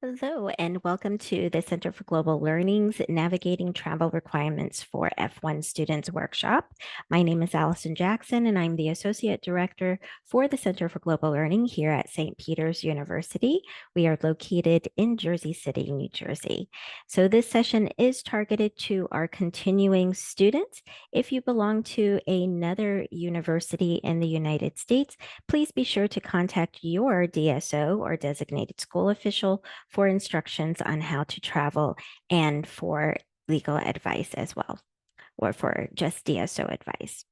Hello, and welcome to the Center for Global Learning's Navigating Travel Requirements for F-1 Students workshop. My name is Allison Jackson, and I'm the Associate Director for the Center for Global Learning here at St. Peter's University. We are located in Jersey City, New Jersey. So this session is targeted to our continuing students. If you belong to another university in the United States, please be sure to contact your DSO or designated school official for instructions on how to travel and for legal advice as well, or for just DSO advice.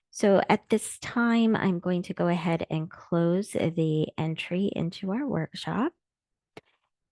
So at this time, I'm going to go ahead and close the entry into our workshop.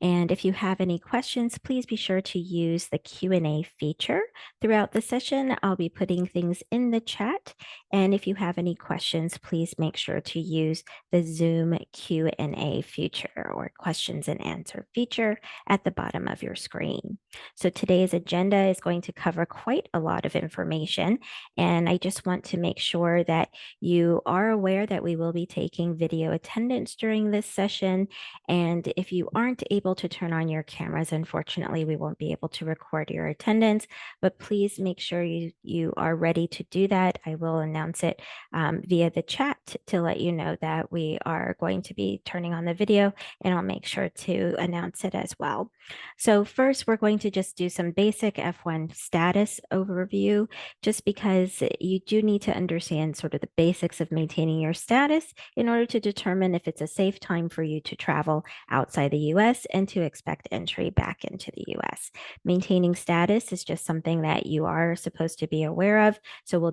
And if you have any questions, please be sure to use the Q&A feature. Throughout the session, I'll be putting things in the chat. And if you have any questions, please make sure to use the Zoom Q&A feature or questions and answer feature at the bottom of your screen. So today's agenda is going to cover quite a lot of information. And I just want to make sure that you are aware that we will be taking video attendance during this session. And if you aren't able to turn on your cameras, unfortunately, we won't be able to record your attendance, but please make sure you are ready to do that. I will announce it via the chat to let you know that we are going to be turning on the video, and I'll make sure to announce it as well. So first, we're going to just do some basic F-1 status overview, just because you do need to understand sort of the basics of maintaining your status in order to determine if it's a safe time for you to travel outside the US and to expect entry back into the US. Maintaining status is just something that you are supposed to be aware of. So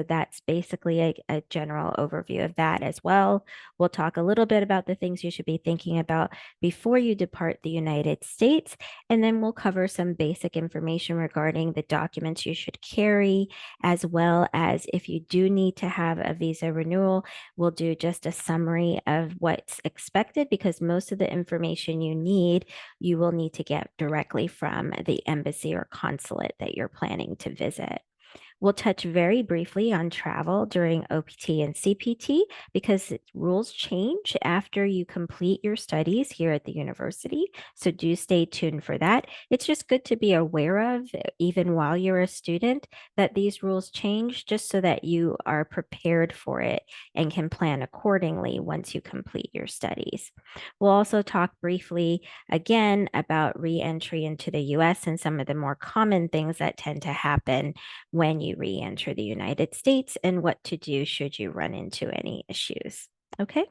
that's basically a general overview of that as well. We'll talk a little bit about the things you should be thinking about before you depart the United States. And then we'll cover some basic information regarding the documents you should carry, as well as if you do need to have a visa renewal, we'll do just a summary of what's expected, because most of the information you need, you will need to get directly from the embassy or consulate that you're planning to visit. We'll touch very briefly on travel during OPT and CPT, because rules change after you complete your studies here at the university. So do stay tuned for that. It's just good to be aware of, even while you're a student, that these rules change, just so that you are prepared for it and can plan accordingly once you complete your studies. We'll also talk briefly again about re-entry into the US and some of the more common things that tend to happen when you re-enter the United States, and what to do should you run into any issues. Okay.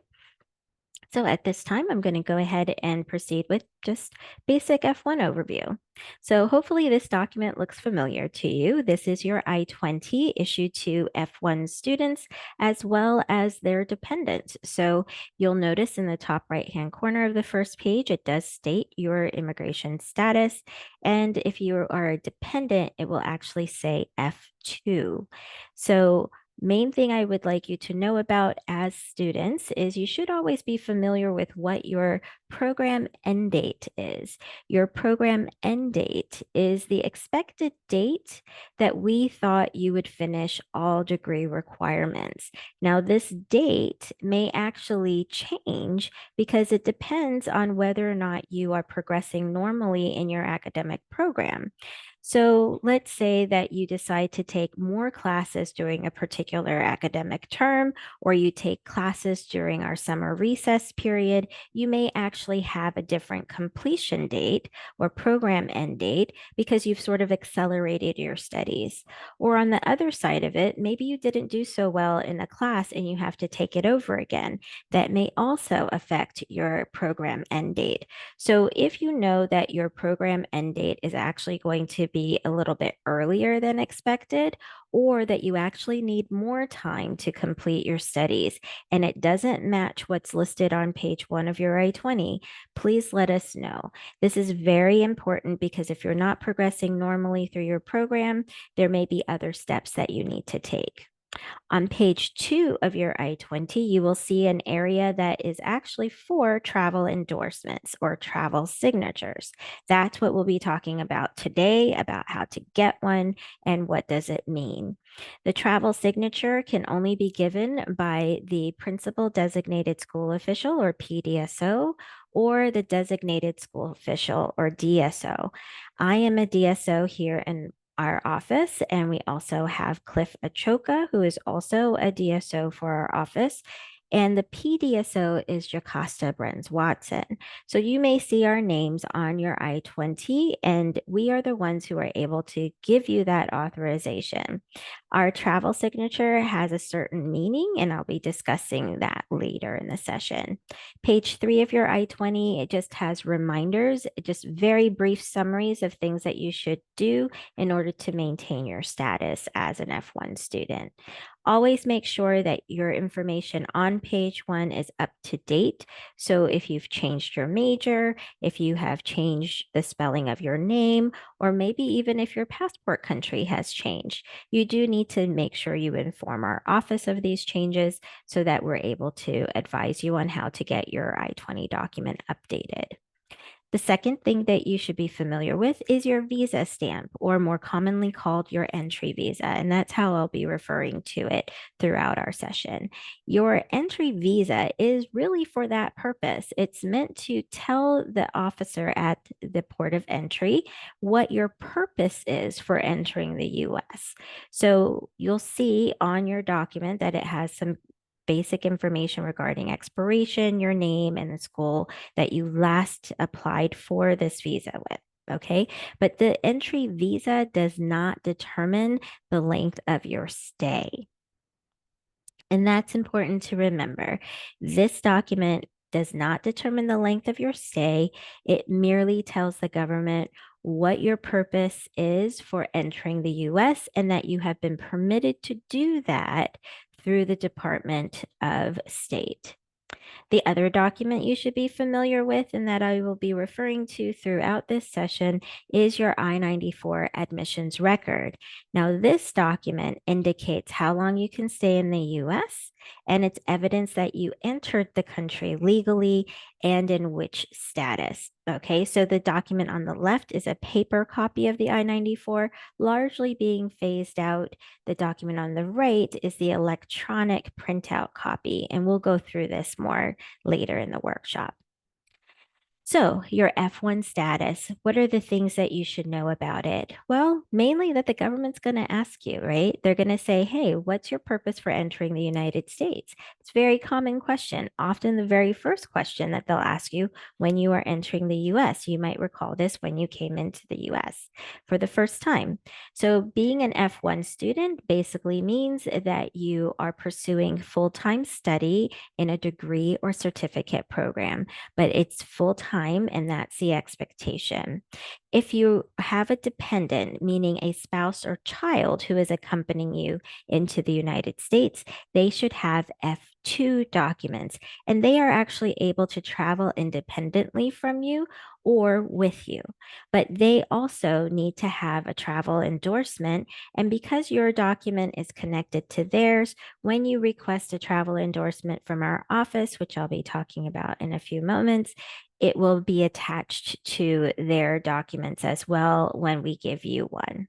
So at this time, I'm going to go ahead and proceed with just basic F-1 overview. So hopefully this document looks familiar to you. This is your I-20 issued to F-1 students as well as their dependents. So you'll notice in the top right-hand corner of the first page, it does state your immigration status. And if you are a dependent, it will actually say F2. So main thing I would like you to know about as students is you should always be familiar with what your program end date is. Your program end date is the expected date that we thought you would finish all degree requirements. Now, this date may actually change because it depends on whether or not you are progressing normally in your academic program. So let's say that you decide to take more classes during a particular academic term, or you take classes during our summer recess period. You may actually have a different completion date or program end date because you've sort of accelerated your studies. Or on the other side of it, maybe you didn't do so well in a class and you have to take it over again. That may also affect your program end date. So if you know that your program end date is actually going to be a little bit earlier than expected, or that you actually need more time to complete your studies and it doesn't match what's listed on page 1 of your I-20, please let us know. This is very important because if you're not progressing normally through your program, there may be other steps that you need to take. On page 2 of your I-20, you will see an area that is actually for travel endorsements or travel signatures. That's what we'll be talking about today, about how to get one and what does it mean. The travel signature can only be given by the principal designated school official or PDSO, or the designated school official or DSO. I am a DSO here in our office, and we also have Cliff Achoka, who is also a DSO for our office. And the PDSO is Jocasta Brenz Watson. So you may see our names on your I-20, and we are the ones who are able to give you that authorization. Our travel signature has a certain meaning, and I'll be discussing that later in the session. Page 3 of your I-20, it just has reminders, just very brief summaries of things that you should do in order to maintain your status as an F-1 student. Always make sure that your information on page 1 is up to date. So if you've changed your major, if you have changed the spelling of your name, or maybe even if your passport country has changed, you do need to make sure you inform our office of these changes so that we're able to advise you on how to get your I-20 document updated. The second thing that you should be familiar with is your visa stamp, or more commonly called your entry visa. And that's how I'll be referring to it throughout our session. Your entry visa is really for that purpose. It's meant to tell the officer at the port of entry what your purpose is for entering the US. So you'll see on your document that it has some basic information regarding expiration, your name, and the school that you last applied for this visa with. Okay, but the entry visa does not determine the length of your stay. And that's important to remember. This document does not determine the length of your stay. It merely tells the government what your purpose is for entering the US and that you have been permitted to do that through the Department of State. The other document you should be familiar with and that I will be referring to throughout this session is your I-94 admissions record. Now, this document indicates how long you can stay in the US, and it's evidence that you entered the country legally and in which status. Okay, so the document on the left is a paper copy of the I-94, largely being phased out. The document on the right is the electronic printout copy, and we'll go through this more later in the workshop. So, your F-1 status, what are the things that you should know about it? Well, mainly that the government's going to ask you, right? They're going to say, hey, what's your purpose for entering the United States? It's a very common question, often the very first question that they'll ask you when you are entering the US. You might recall this when you came into the US for the first time. So, being an F-1 student basically means that you are pursuing full-time study in a degree or certificate program, but it's full-time and that's the expectation. If you have a dependent, meaning a spouse or child who is accompanying you into the United States, they should have F-2 documents, and they are actually able to travel independently from you or with you. But they also need to have a travel endorsement. And because your document is connected to theirs, when you request a travel endorsement from our office, which I'll be talking about in a few moments, it will be attached to their documents as well when we give you one.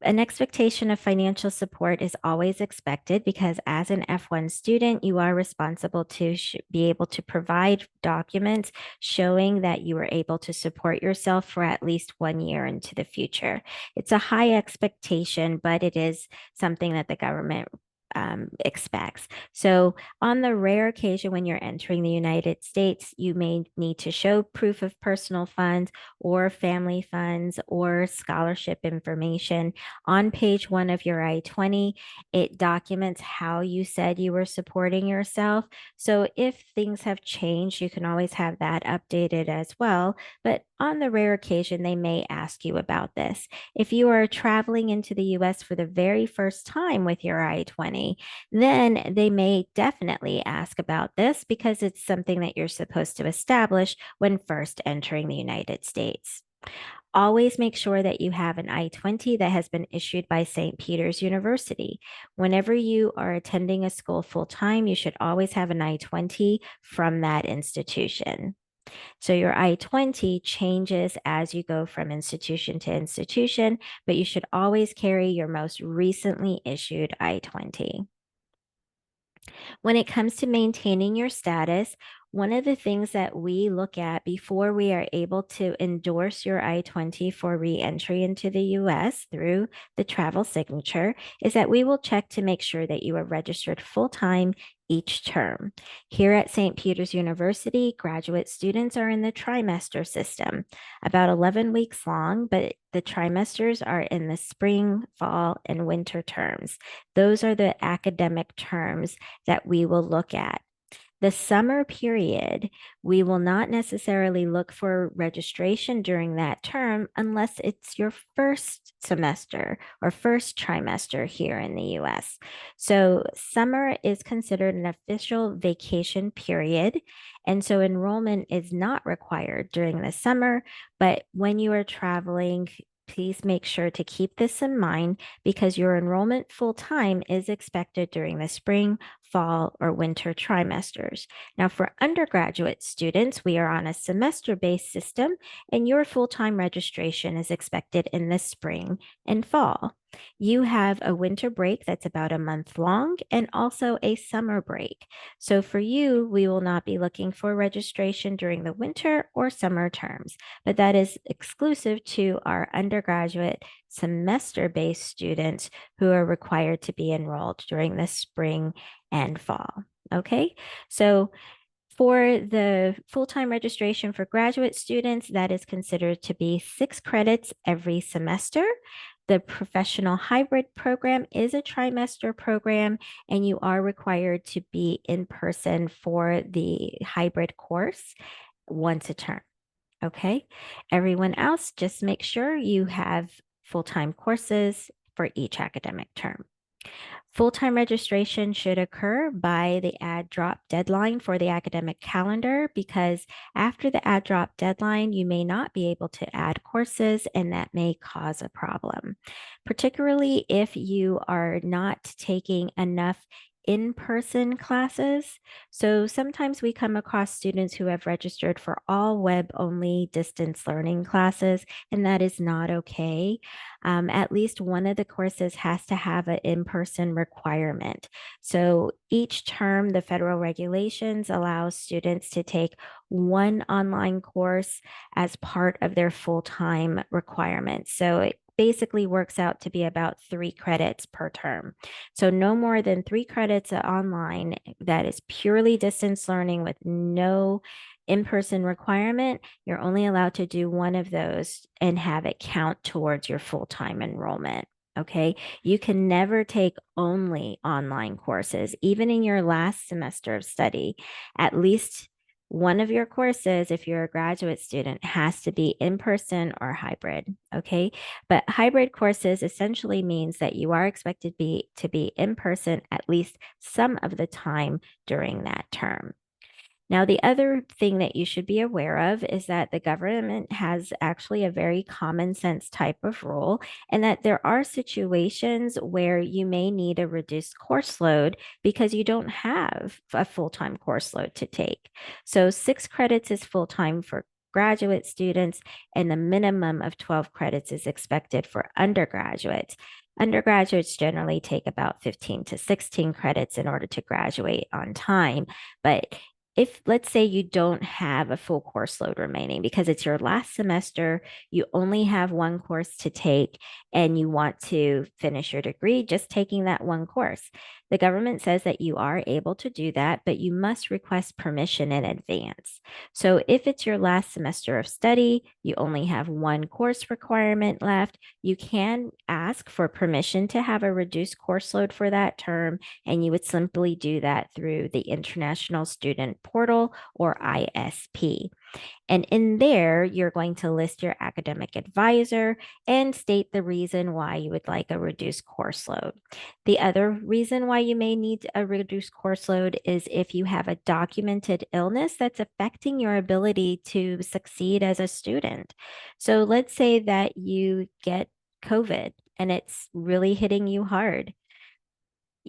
An expectation of financial support is always expected because as an F-1 student, you are responsible to be able to provide documents showing that you are able to support yourself for at least 1 year into the future. It's a high expectation, but it is something that the government expects. So on the rare occasion when you're entering the United States, you may need to show proof of personal funds or family funds or scholarship information. On page 1 of your I-20, it documents how you said you were supporting yourself. So if things have changed, you can always have that updated as well. But on the rare occasion, they may ask you about this. If you are traveling into the US for the very first time with your I-20, then they may definitely ask about this because it's something that you're supposed to establish when first entering the United States. Always make sure that you have an I-20 that has been issued by St. Peter's University. Whenever you are attending a school full-time, you should always have an I-20 from that institution. So your I-20 changes as you go from institution to institution, but you should always carry your most recently issued I-20. When it comes to maintaining your status, one of the things that we look at before we are able to endorse your I-20 for reentry into the US through the travel signature is that we will check to make sure that you are registered full-time each term. Here at St. Peter's University, graduate students are in the trimester system, about 11 weeks long, but the trimesters are in the spring, fall, and winter terms. Those are the academic terms that we will look at. The summer period, we will not necessarily look for registration during that term unless it's your first semester or first trimester here in the US. So, summer is considered an official vacation period. And so, enrollment is not required during the summer. But when you are traveling, please make sure to keep this in mind because your enrollment full time is expected during the spring, fall, or winter trimesters. Now, for undergraduate students, we are on a semester-based system, and your full-time registration is expected in the spring and fall. You have a winter break that's about a month long and also a summer break. So for you, we will not be looking for registration during the winter or summer terms, but that is exclusive to our undergraduate semester-based students who are required to be enrolled during the spring and fall. Okay, so for the full-time registration for graduate students, that is considered to be 6 credits every semester. The professional hybrid program is a trimester program, and you are required to be in person for the hybrid course once a term. Okay, everyone else, just make sure you have full-time courses for each academic term. Full-time registration should occur by the add drop deadline for the academic calendar because after the add drop deadline, you may not be able to add courses and that may cause a problem, particularly if you are not taking enough in-person classes. So sometimes we come across students who have registered for all web-only distance learning classes, and that is not okay. At least one of the courses has to have an in-person requirement. So each term, the federal regulations allow students to take one online course as part of their full-time requirements. So it basically works out to be about 3 credits per term. So no more than 3 credits online that is purely distance learning with no in-person requirement, you're only allowed to do one of those and have it count towards your full-time enrollment. Okay, you can never take only online courses, even in your last semester of study. At least one of your courses, if you're a graduate student, has to be in person or hybrid. Okay, but hybrid courses essentially means that you are expected to be in person at least some of the time during that term. Now, the other thing that you should be aware of is that the government has actually a very common sense type of rule, and that there are situations where you may need a reduced course load because you don't have a full-time course load to take. So 6 credits is full-time for graduate students, and the minimum of 12 credits is expected for undergraduates. Undergraduates generally take about 15 to 16 credits in order to graduate on time, but if let's say you don't have a full course load remaining because it's your last semester, you only have one course to take and you want to finish your degree just taking that one course. The government says that you are able to do that, but you must request permission in advance. So if it's your last semester of study, you only have one course requirement left, you can ask for permission to have a reduced course load for that term, and you would simply do that through the International Student Portal or ISP. And in there, you're going to list your academic advisor and state the reason why you would like a reduced course load. The other reason why you may need a reduced course load is if you have a documented illness that's affecting your ability to succeed as a student. So let's say that you get COVID and it's really hitting you hard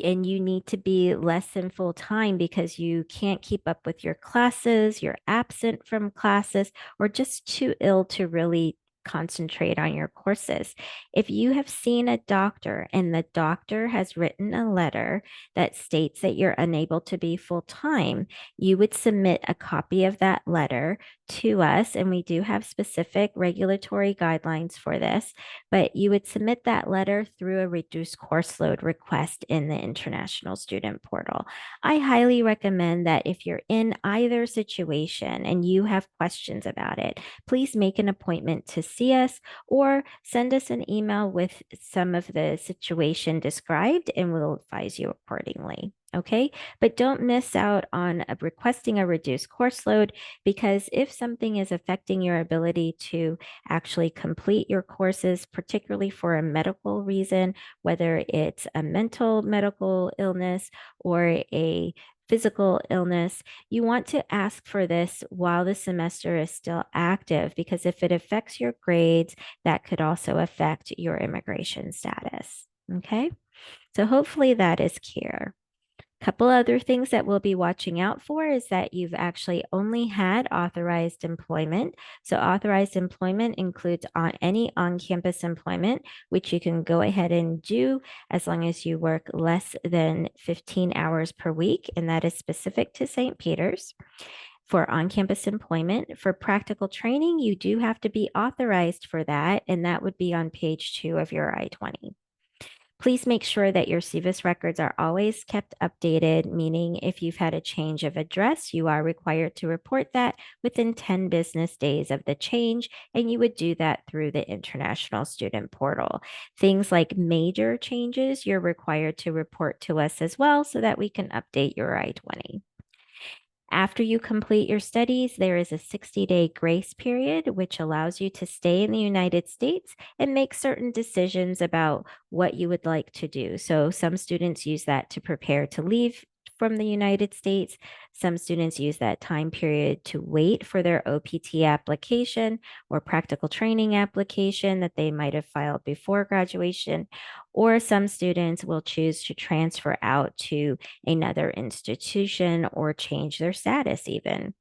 and you need to be less than full time because you can't keep up with your classes, you're absent from classes, or just too ill to really concentrate on your courses. If you have seen a doctor and the doctor has written a letter that states that you're unable to be full time, you would submit a copy of that letter to us. And we do have specific regulatory guidelines for this, but you would submit that letter through a reduced course load request in the International Student Portal. I highly recommend that if you're in either situation and you have questions about it, please make an appointment to see us or send us an email with some of the situation described and we'll advise you accordingly. Okay, but don't miss out on requesting a reduced course load, because if something is affecting your ability to actually complete your courses, particularly for a medical reason, whether it's a mental medical illness or a physical illness, you want to ask for this while the semester is still active, because if it affects your grades, that could also affect your immigration status. Okay, so hopefully that is clear. Couple other things that we'll be watching out for is that you've actually only had authorized employment. So authorized employment includes any on-campus employment, which you can go ahead and do as long as you work less than 15 hours per week, and that is specific to St. Peter's. For on-campus employment, for practical training, you do have to be authorized for that, and that would be on page 2 of your I-20. Please make sure that your SEVIS records are always kept updated, meaning if you've had a change of address, you are required to report that within 10 business days of the change, and you would do that through the International Student Portal. Things like major changes, you're required to report to us as well so that we can update your I-20. After you complete your studies, there is a 60-day grace period, which allows you to stay in the United States and make certain decisions about what you would like to do. So some students use that to prepare to leave from the United States. Some students use that time period to wait for their OPT application or practical training application that they might have filed before graduation. Or some students will choose to transfer out to another institution or change their status even.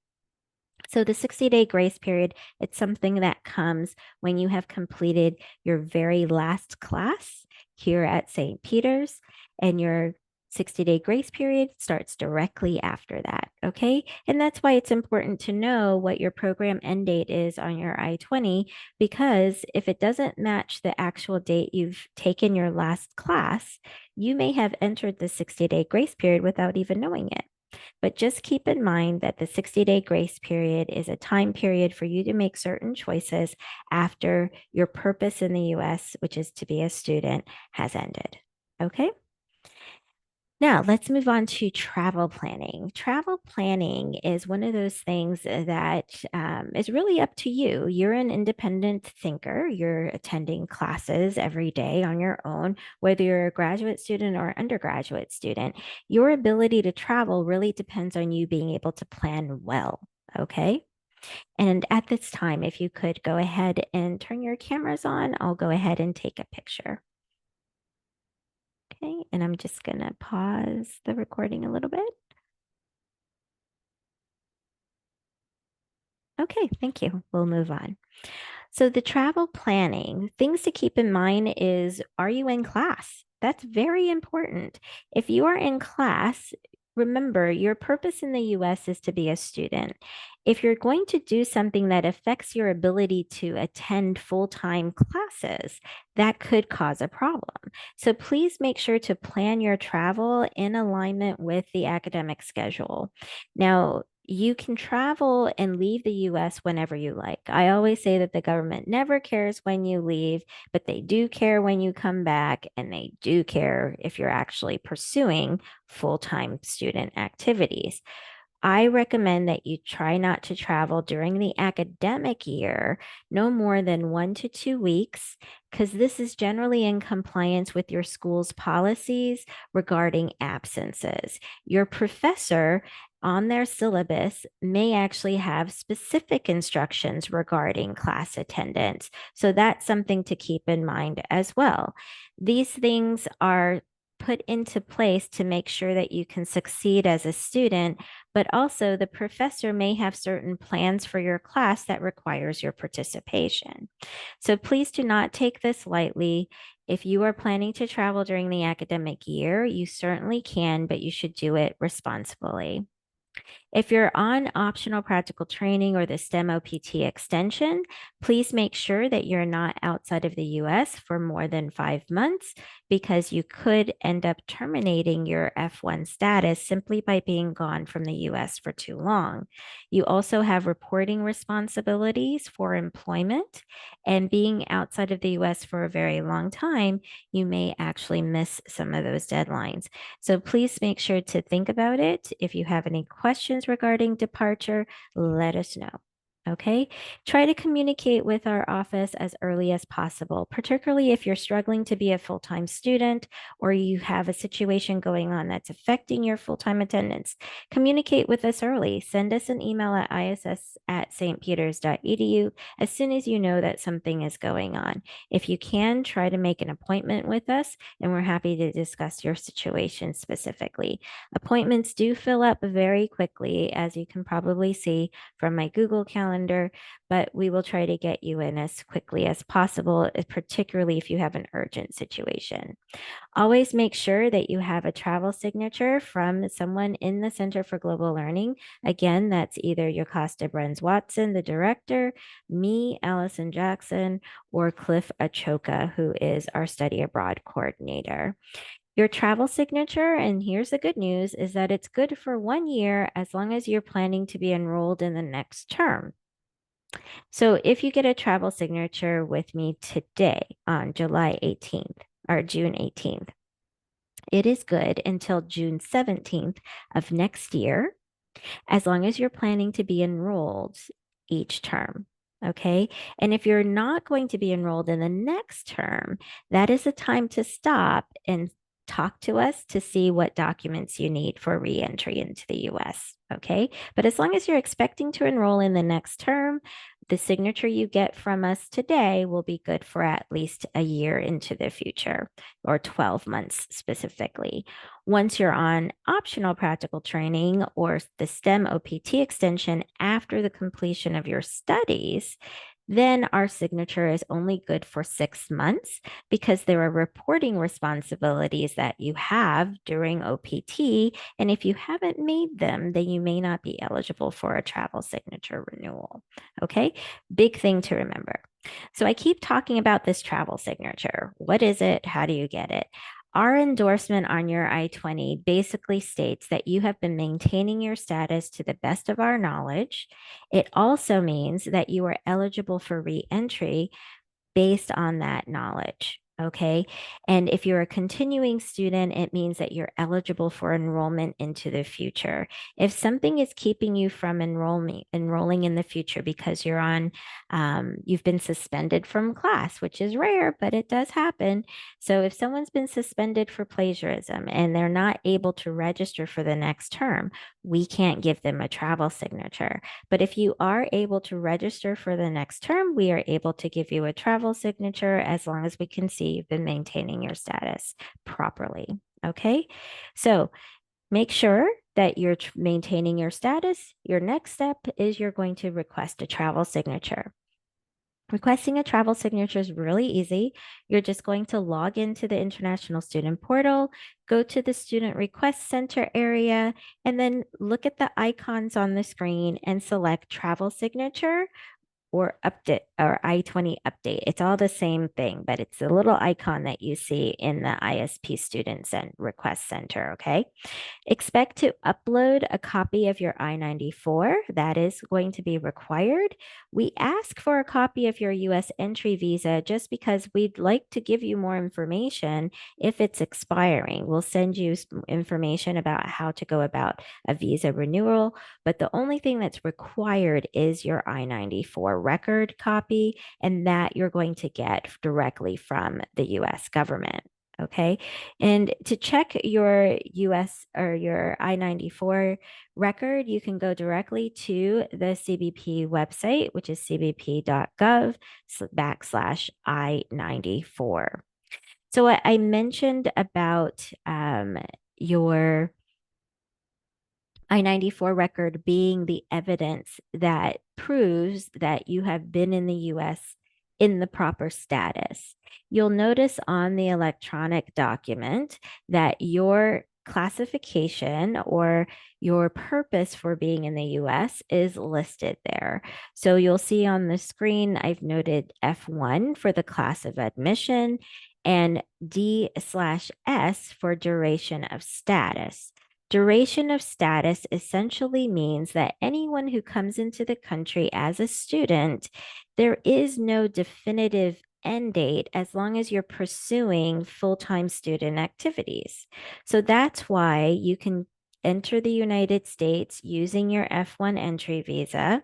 So the 60-day grace period, it's something that comes when you have completed your very last class here at St. Peter's, and your 60-day grace period starts directly after that, okay? And that's why it's important to know what your program end date is on your I-20, because if it doesn't match the actual date you've taken your last class, you may have entered the 60-day grace period without even knowing it. But just keep in mind that the 60-day grace period is a time period for you to make certain choices after your purpose in the US, which is to be a student, has ended. Okay? Now, let's move on to travel planning. Travel planning is one of those things that is really up to you. You're an independent thinker. You're attending classes every day on your own, whether you're a graduate student or undergraduate student. Your ability to travel really depends on you being able to plan well, okay? And at this time, if you could go ahead and turn your cameras on, I'll go ahead and take a picture. Okay, and I'm just gonna pause the recording a little bit. Okay, thank you. We'll move on. So the travel planning, things to keep in mind is, are you in class? That's very important. If you are in class, remember your purpose in the US is to be a student. If you're going to do something that affects your ability to attend full-time classes, that could cause a problem. So please make sure to plan your travel in alignment with the academic schedule. Now, you can travel and leave the US whenever you like. I always say that the government never cares when you leave, but they do care when you come back, and they do care if you're actually pursuing full-time student activities. I recommend that you try not to travel during the academic year, no more than 1 to 2 weeks, because this is generally in compliance with your school's policies regarding absences. Your professor on their syllabus may actually have specific instructions regarding class attendance. So that's something to keep in mind as well. These things are put into place to make sure that you can succeed as a student, but also the professor may have certain plans for your class that requires your participation. So please do not take this lightly. If you are planning to travel during the academic year, you certainly can, but you should do it responsibly. If you're on optional practical training or the STEM OPT extension, please make sure that you're not outside of the US for more than 5 months because you could end up terminating your F-1 status simply by being gone from the US for too long. You also have reporting responsibilities for employment, and being outside of the US for a very long time, you may actually miss some of those deadlines. So please make sure to think about it. If you have any questions regarding departure, let us know. Okay, try to communicate with our office as early as possible, particularly if you're struggling to be a full-time student or you have a situation going on that's affecting your full-time attendance. Communicate with us early. Send us an email at iss@stpeters.edu as soon as you know that something is going on. If you can, try to make an appointment with us, and we're happy to discuss your situation specifically. Appointments do fill up very quickly, as you can probably see from my Google Calendar, but we will try to get you in as quickly as possible, particularly if you have an urgent situation. Always make sure that you have a travel signature from someone in the Center for Global Learning. Again, that's either Yocasta Bruns Watson, the director, me, Allison Jackson, or Cliff Achoka, who is our study abroad coordinator. Your travel signature, and here's the good news, is that it's good for 1 year as long as you're planning to be enrolled in the next term. So if you get a travel signature with me today on July 18th or June 18th, it is good until June 17th of next year, as long as you're planning to be enrolled each term. Okay. And if you're not going to be enrolled in the next term, that is a time to stop and talk to us to see what documents you need for reentry into the US. Okay. But as long as you're expecting to enroll in the next term, the signature you get from us today will be good for at least a year into the future, or 12 months specifically. Once you're on optional practical training or the STEM OPT extension after the completion of your studies, then our signature is only good for 6 months because there are reporting responsibilities that you have during OPT. And if you haven't made them, then you may not be eligible for a travel signature renewal. Okay, big thing to remember. So I keep talking about this travel signature. What is it? How do you get it? Our endorsement on your I-20 basically states that you have been maintaining your status to the best of our knowledge. It also means that you are eligible for reentry based on that knowledge. Okay. And if you're a continuing student, it means that you're eligible for enrollment into the future. If something is keeping you from enrolling in the future because you've been suspended from class, which is rare, but it does happen. So if someone's been suspended for plagiarism and they're not able to register for the next term, we can't give them a travel signature. But if you are able to register for the next term, we are able to give you a travel signature as long as we can see you've been maintaining your status properly. Okay, so make sure that you're maintaining your status. Your next step is you're going to request a travel signature. Requesting a travel signature is really easy. You're just going to log into the International Student Portal, go to the Student Request Center area, and then look at the icons on the screen and select Travel Signature or update or I-20 update. It's all the same thing, but it's a little icon that you see in the ISP Student Request Center, okay? Expect to upload a copy of your I-94. That is going to be required. We ask for a copy of your US entry visa just because we'd like to give you more information if it's expiring. We'll send you information about how to go about a visa renewal, but the only thing that's required is your I-94 record copy, and that you're going to get directly from the US government. Okay. And to check your US or your I-94 record, you can go directly to the CBP website, which is cbp.gov/I-94. So I mentioned about your I-94 record being the evidence that proves that you have been in the US in the proper status. You'll notice on the electronic document that your classification or your purpose for being in the US is listed there. So you'll see on the screen, I've noted F-1 for the class of admission and D/S for duration of status. Duration of status essentially means that anyone who comes into the country as a student, there is no definitive end date as long as you're pursuing full-time student activities. So that's why you can enter the United States using your F-1 entry visa,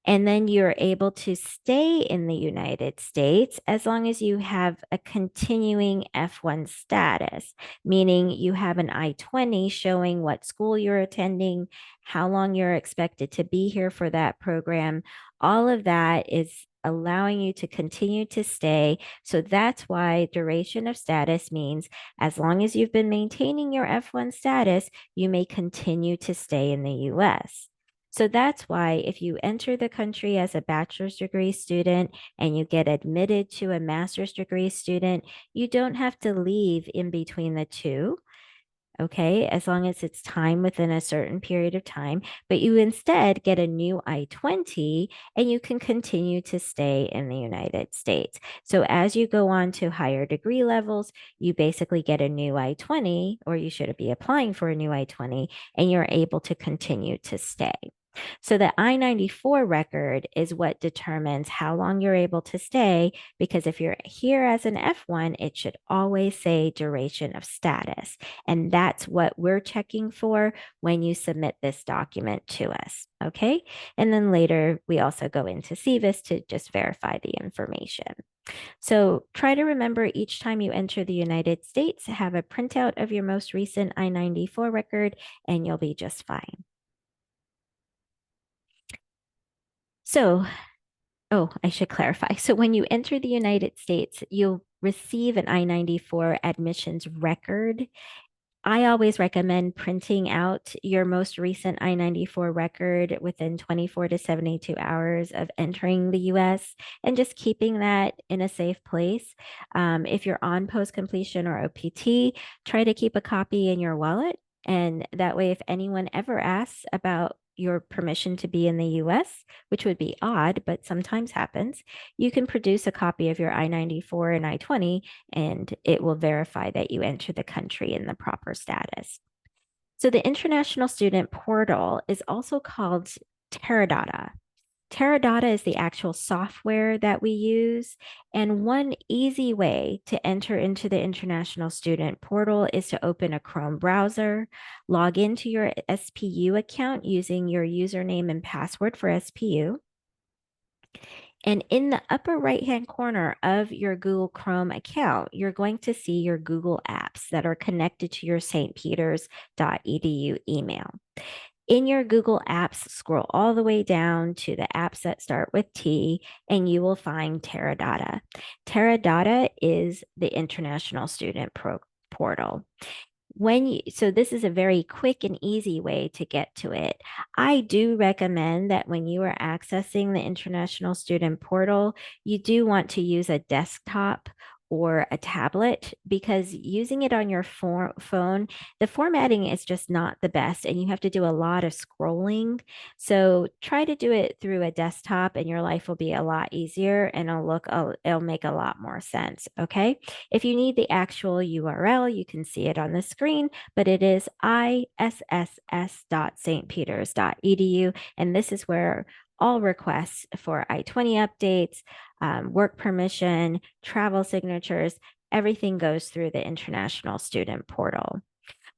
and then you're able to stay in the United States as long as you have a continuing F-1 status, meaning you have an I-20 showing what school you're attending, how long you're expected to be here for that program. All of that is allowing you to continue to stay. So that's why duration of status means as long as you've been maintaining your F-1 status, you may continue to stay in the US. So that's why if you enter the country as a bachelor's degree student and you get admitted to a master's degree student, you don't have to leave in between the two. Okay, as long as it's time within a certain period of time, but you instead get a new I-20 and you can continue to stay in the United States. So as you go on to higher degree levels, you basically get a new I-20, or you should be applying for a new I-20, and you're able to continue to stay. So the I-94 record is what determines how long you're able to stay, because if you're here as an F-1, it should always say duration of status. And that's what we're checking for when you submit this document to us. Okay. And then later we also go into CVIS to just verify the information. So try to remember each time you enter the United States, have a printout of your most recent I-94 record, and you'll be just fine. So, oh, I should clarify. So when you enter the United States, you'll receive an I-94 admissions record. I always recommend printing out your most recent I-94 record within 24 to 72 hours of entering the US and just keeping that in a safe place. If you're on post completion or OPT, try to keep a copy in your wallet. And that way, if anyone ever asks about your permission to be in the US, which would be odd, but sometimes happens, you can produce a copy of your I-94 and I-20 and it will verify that you enter the country in the proper status. So the International Student Portal is also called Teradata. Teradata is the actual software that we use. And one easy way to enter into the International Student Portal is to open a Chrome browser, log into your SPU account using your username and password for SPU. And in the upper right-hand corner of your Google Chrome account, you're going to see your Google Apps that are connected to your stpeters.edu email. In your Google Apps, scroll all the way down to the apps that start with T, and you will find Teradata. Teradata is the International Student Portal. So this is a very quick and easy way to get to it. I do recommend that when you are accessing the International Student Portal, you do want to use a desktop or a tablet, because using it on your phone, the formatting is just not the best and you have to do a lot of scrolling. So try to do it through a desktop and your life will be a lot easier and it'll make a lot more sense. Okay. If you need the actual URL, you can see it on the screen, but it is isss.stpeters.edu. And this is where all requests for I-20 updates, work permission, travel signatures, everything goes through the International Student Portal.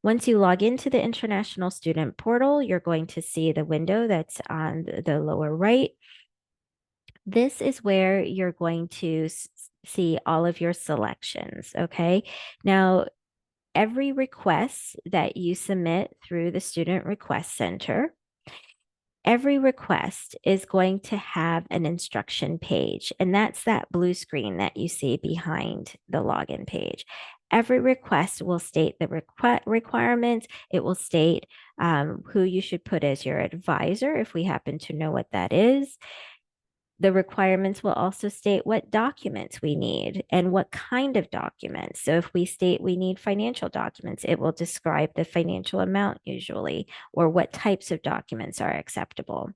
Once you log into the International Student Portal, you're going to see the window that's on the lower right. This is where you're going to see all of your selections, okay? Now, every request that you submit through the Student Request Center, every request is going to have an instruction page, and that's that blue screen that you see behind the login page. Every request will state the requirements. It will state who you should put as your advisor if we happen to know what that is. The requirements will also state what documents we need and what kind of documents. So if we state we need financial documents, it will describe the financial amount usually, or what types of documents are acceptable.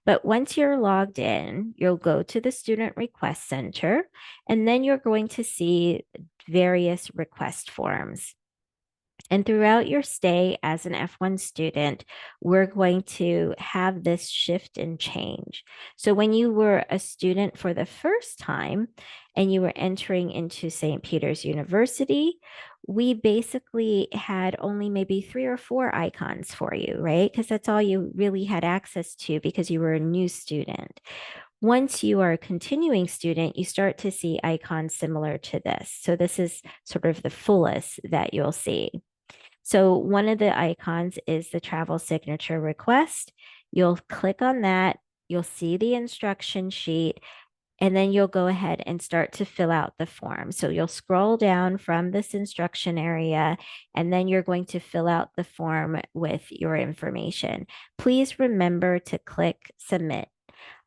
But once you're logged in, you'll go to the Student Request Center, and then you're going to see various request forms. And throughout your stay as an F1 student, we're going to have this shift and change. So when you were a student for the first time and you were entering into St. Peter's University, we basically had only maybe 3 or 4 icons for you, right? Because that's all you really had access to because you were a new student. Once you are a continuing student, you start to see icons similar to this. So this is sort of the fullest that you'll see. So one of the icons is the travel signature request. You'll click on that. You'll see the instruction sheet, and then you'll go ahead and start to fill out the form. So you'll scroll down from this instruction area, and then you're going to fill out the form with your information. Please remember to click submit.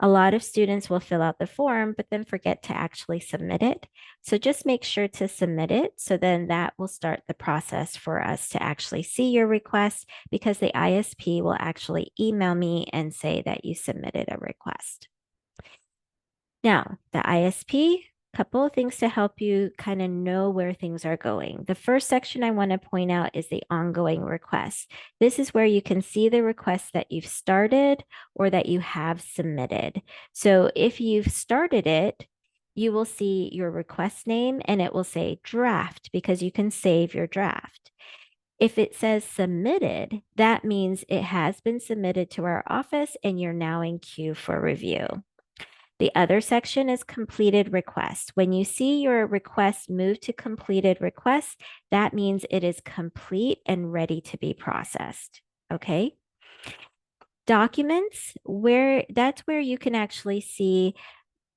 A lot of students will fill out the form, but then forget to actually submit it. So just make sure to submit it. So then that will start the process for us to actually see your request, because the ISP will actually email me and say that you submitted a request. Now, the ISP, couple of things to help you kind of know where things are going. The first section I want to point out is the ongoing requests. This is where you can see the requests that you've started or that you have submitted. So if you've started it, you will see your request name and it will say draft because you can save your draft. If it says submitted, that means it has been submitted to our office and you're now in queue for review. The other section is completed request. When you see your request move to completed request, that means it is complete and ready to be processed. Okay. Documents, that's where you can actually see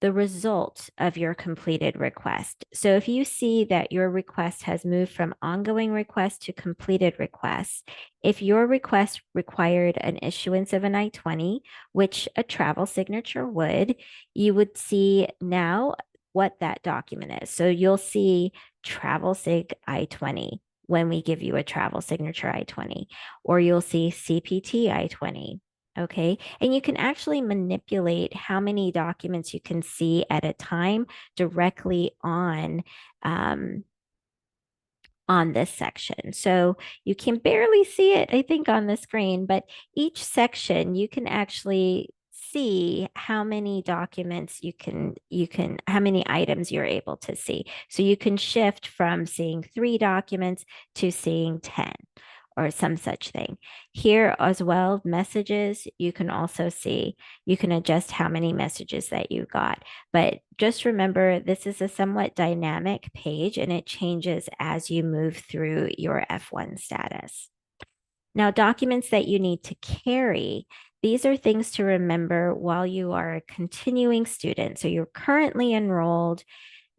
the result of your completed request. So if you see that your request has moved from ongoing request to completed request, if your request required an issuance of an I-20, which a travel signature would, you would see now what that document is. So you'll see travel sig I-20 when we give you a travel signature I-20, or you'll see CPT I-20. Okay. And you can actually manipulate how many documents you can see at a time directly on this section. So you can barely see it, I think, on the screen, but each section you can actually see how many documents how many items you're able to see. So you can shift from seeing 3 documents to seeing 10 or some such thing. Here as well, messages, you can also see, you can adjust how many messages that you got. But just remember, this is a somewhat dynamic page and it changes as you move through your F1 status. Now, documents that you need to carry, these are things to remember while you are a continuing student. So you're currently enrolled.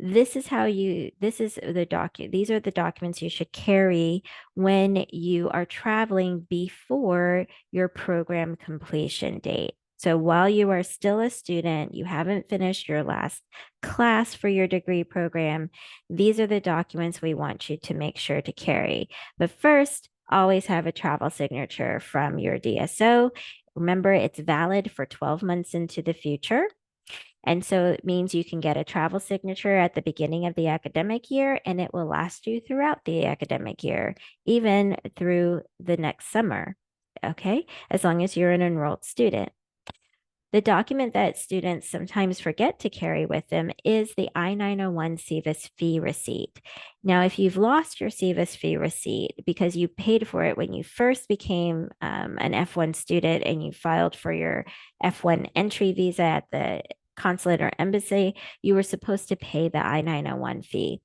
These are the documents you should carry when you are traveling before your program completion date. So while you are still a student, you haven't finished your last class for your degree program, these are the documents we want you to make sure to carry. But first, always have a travel signature from your DSO. Remember, it's valid for 12 months into the future. And so it means you can get a travel signature at the beginning of the academic year, and it will last you throughout the academic year, even through the next summer. Okay, as long as you're an enrolled student. The document that students sometimes forget to carry with them is the I-901 SEVIS fee receipt. Now, if you've lost your SEVIS fee receipt because you paid for it when you first became an F1 student and you filed for your F1 entry visa at the consulate or embassy, you were supposed to pay the I-901 fee.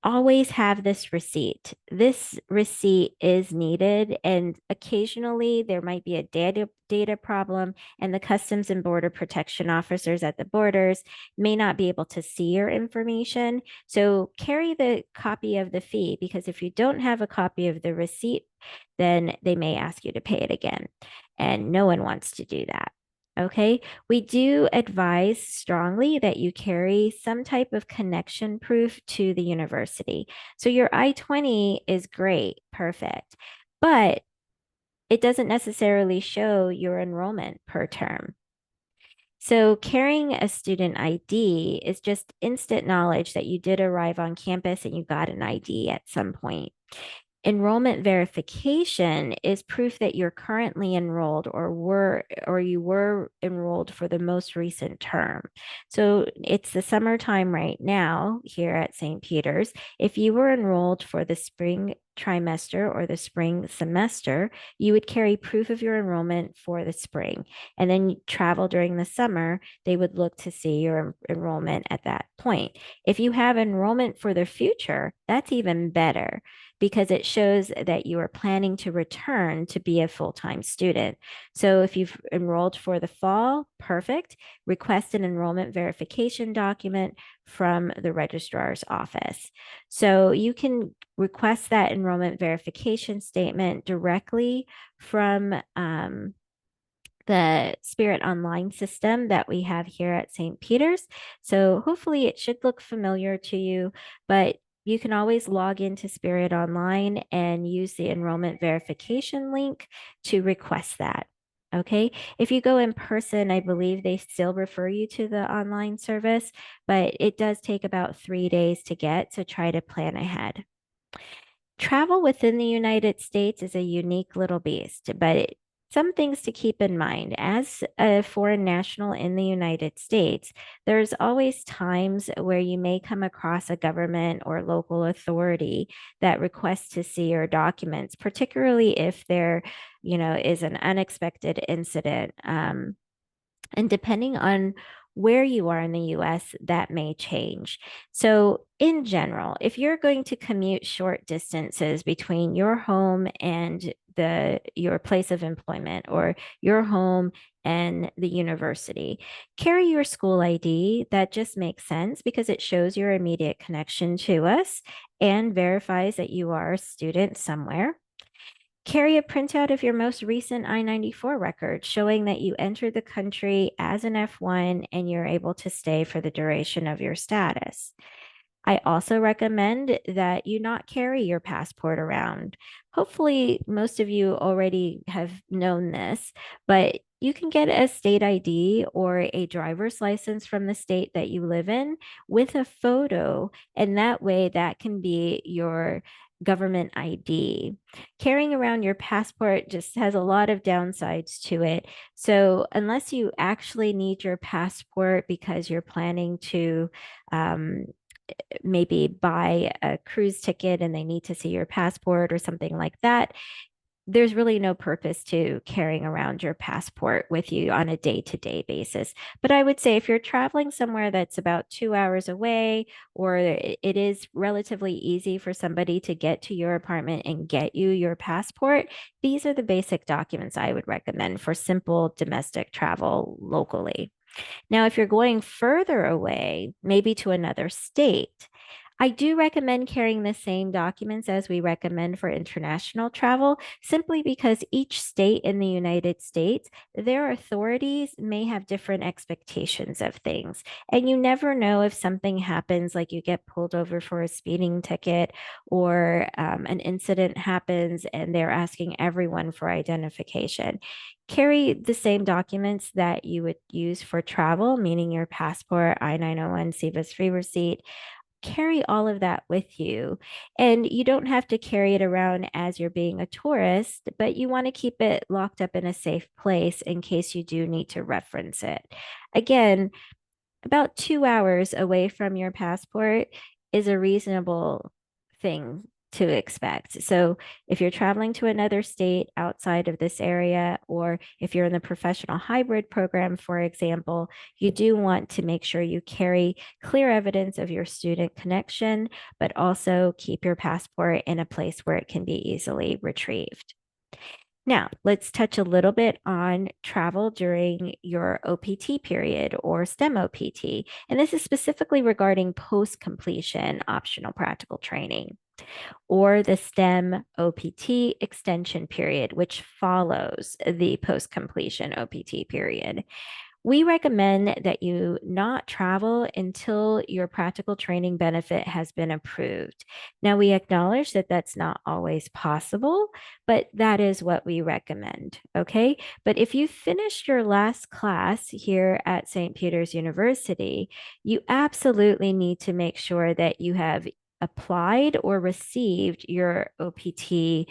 always have this receipt. This receipt is needed, and occasionally there might be a data problem, and the Customs and Border Protection officers at the borders may not be able to see your information. So carry the copy of the fee, because if you don't have a copy of the receipt, then they may ask you to pay it again. And no one wants to do that. Okay, we do advise strongly that you carry some type of connection proof to the university. So your I-20 is great, perfect, but it doesn't necessarily show your enrollment per term. So carrying a student ID is just instant knowledge that you did arrive on campus and you got an ID at some point. Enrollment verification is proof that you're currently enrolled or you were enrolled for the most recent term. So it's the summertime right now here at St. Peter's. If you were enrolled for the spring trimester or the spring semester, you would carry proof of your enrollment for the spring. And then you travel during the summer, they would look to see your enrollment at that point. If you have enrollment for the future, that's even better, because it shows that you are planning to return to be a full-time student. So if you've enrolled for the fall, perfect. Request an enrollment verification document from the registrar's office. So you can request that enrollment verification statement directly from the Spirit Online system that we have here at St. Peter's. So hopefully it should look familiar to you, but you can always log into Spirit Online and use the enrollment verification link to request that. Okay. If you go in person, I believe they still refer you to the online service, but it does take about 3 days to get, so try to plan ahead. Travel within the United States is a unique little beast, but some things to keep in mind. As a foreign national in the United States, there's always times where you may come across a government or local authority that requests to see your documents, particularly if there, is an unexpected incident. And depending on where you are in the US, that may change. So, in general, if you're going to commute short distances between your home and your place of employment, or your home and the university, carry your school ID. That just makes sense because it shows your immediate connection to us and verifies that you are a student somewhere. Carry a printout of your most recent I-94 record showing that you entered the country as an F-1 and you're able to stay for the duration of your status. I also recommend that you not carry your passport around. Hopefully, most of you already have known this, but you can get a state ID or a driver's license from the state that you live in with a photo, and that way that can be your government ID. Carrying around your passport just has a lot of downsides to it. So, unless you actually need your passport because you're planning to maybe buy a cruise ticket and they need to see your passport or something like that, there's really no purpose to carrying around your passport with you on a day-to-day basis. But I would say if you're traveling somewhere that's about 2 hours away, or it is relatively easy for somebody to get to your apartment and get you your passport, these are the basic documents I would recommend for simple domestic travel locally. Now, if you're going further away, maybe to another state, I do recommend carrying the same documents as we recommend for international travel, simply because each state in the United States, their authorities may have different expectations of things. And you never know if something happens, like you get pulled over for a speeding ticket, or an incident happens and they're asking everyone for identification. Carry the same documents that you would use for travel, meaning your passport, I-901, SEVIS free receipt. Carry all of that with you. And you don't have to carry it around as you're being a tourist, but you want to keep it locked up in a safe place in case you do need to reference it. Again, about 2 hours away from your passport is a reasonable thing to expect. So if you're traveling to another state outside of this area, or if you're in the professional hybrid program, for example, you do want to make sure you carry clear evidence of your student connection, but also keep your passport in a place where it can be easily retrieved. Now, let's touch a little bit on travel during your OPT period or STEM OPT. And this is specifically regarding post completion optional practical training or the STEM OPT extension period, which follows the post completion OPT period. We recommend that you not travel until your practical training benefit has been approved. Now, we acknowledge that that's not always possible, but that is what we recommend. Okay. But if you finished your last class here at St. Peter's University, you absolutely need to make sure that you have applied or received your OPT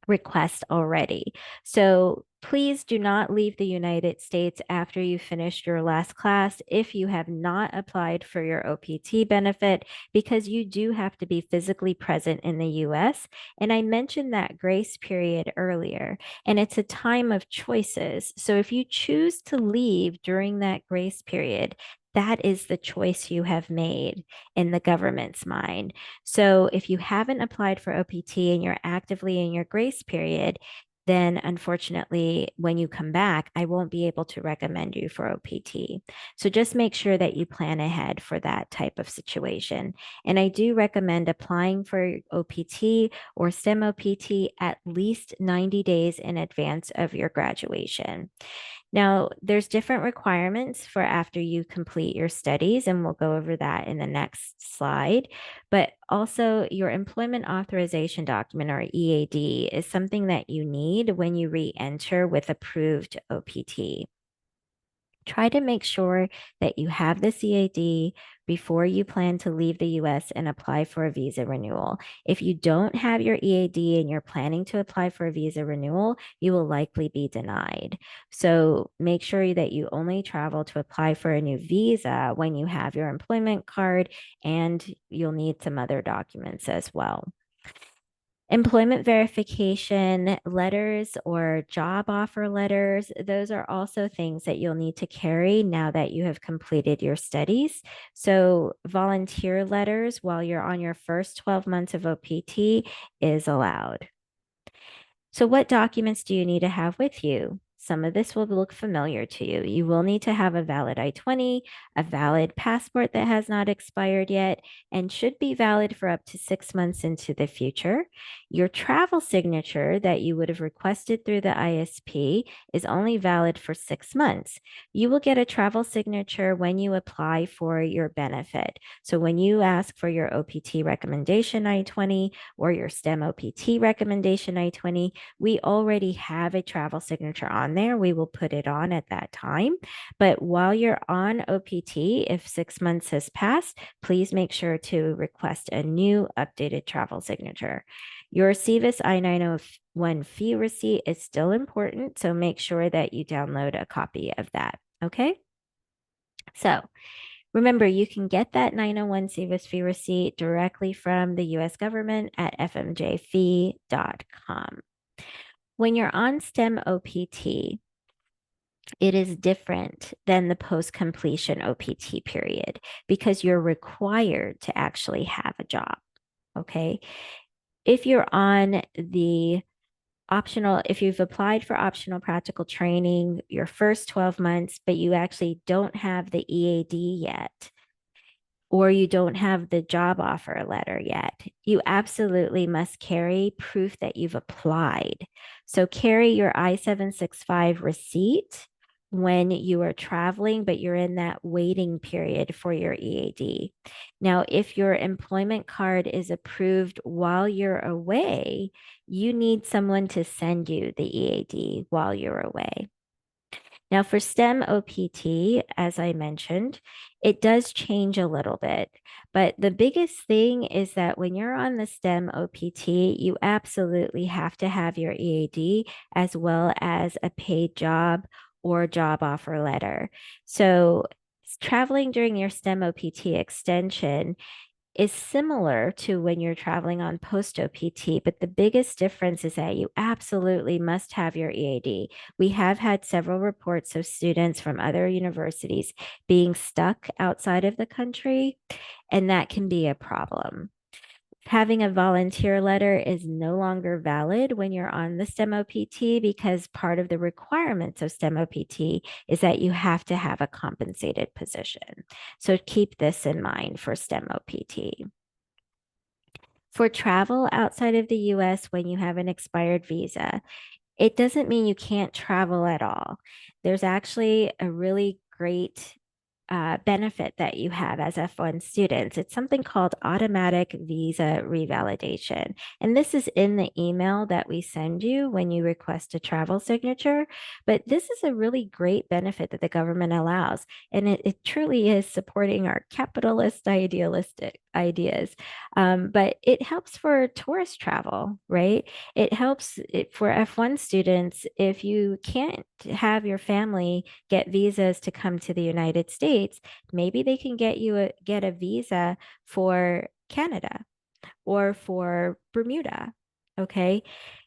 request already. So please do not leave the United States after you finished your last class if you have not applied for your OPT benefit, because you do have to be physically present in the US. And I mentioned that grace period earlier, and it's a time of choices. So if you choose to leave during that grace period, that is the choice you have made in the government's mind. So if you haven't applied for OPT and you're actively in your grace period, then unfortunately, when you come back, I won't be able to recommend you for OPT. So just make sure that you plan ahead for that type of situation. And I do recommend applying for OPT or STEM OPT at least 90 days in advance of your graduation. Now, there's different requirements for after you complete your studies, and we'll go over that in the next slide. But also, your employment authorization document, or EAD, is something that you need when you re-enter with approved OPT. Try to make sure that you have the EAD before you plan to leave the US and apply for a visa renewal. If you don't have your EAD and you're planning to apply for a visa renewal, you will likely be denied. So make sure that you only travel to apply for a new visa when you have your employment card, and you'll need some other documents as well. Employment verification letters or job offer letters, those are also things that you'll need to carry now that you have completed your studies. So, volunteer letters while you're on your first 12 months of OPT is allowed. So, what documents do you need to have with you? Some of this will look familiar to you. You will need to have a valid I-20, a valid passport that has not expired yet, and should be valid for up to 6 months into the future. Your travel signature that you would have requested through the ISP is only valid for 6 months. You will get a travel signature when you apply for your benefit. So when you ask for your OPT recommendation I-20 or your STEM OPT recommendation I-20, we already have a travel signature on there. We will put it on at that time. But while you're on OPT, if 6 months has passed, please make sure to request a new updated travel signature. Your CVIS I-901 fee receipt is still important, so make sure that you download a copy of that. Okay? So remember, you can get that 901 CVIS fee receipt directly from the US government at fmjfee.com. When you're on STEM OPT, it is different than the post-completion OPT period because you're required to actually have a job. Okay. If you're on the optional, if you've applied for optional practical training your first 12 months, but you actually don't have the EAD yet, or you don't have the job offer letter yet, you absolutely must carry proof that you've applied. So carry your I-765 receipt when you are traveling, but you're in that waiting period for your EAD. Now, if your employment card is approved while you're away, you need someone to send you the EAD while you're away. Now, for STEM OPT, as I mentioned, it does change a little bit. But the biggest thing is that when you're on the STEM OPT, you absolutely have to have your EAD as well as a paid job or job offer letter. So, traveling during your STEM OPT extension, is similar to when you're traveling on post OPT, but the biggest difference is that you absolutely must have your EAD. We have had several reports of students from other universities being stuck outside of the country, and that can be a problem. Having a volunteer letter is no longer valid when you're on the STEM OPT because part of the requirements of STEM OPT is that you have to have a compensated position. So keep this in mind for STEM OPT. For travel outside of the US when you have an expired visa, it doesn't mean you can't travel at all. There's actually a really great benefit that you have as F-1 students. It's something called automatic visa revalidation. And this is in the email that we send you when you request a travel signature. But this is a really great benefit that the government allows. And it truly is supporting our capitalist idealistic ideas. But it helps for tourist travel, right? It helps for F-1 students if you can't have your family get visas to come to the United States, maybe they can get a visa for Canada or for Bermuda. Okay.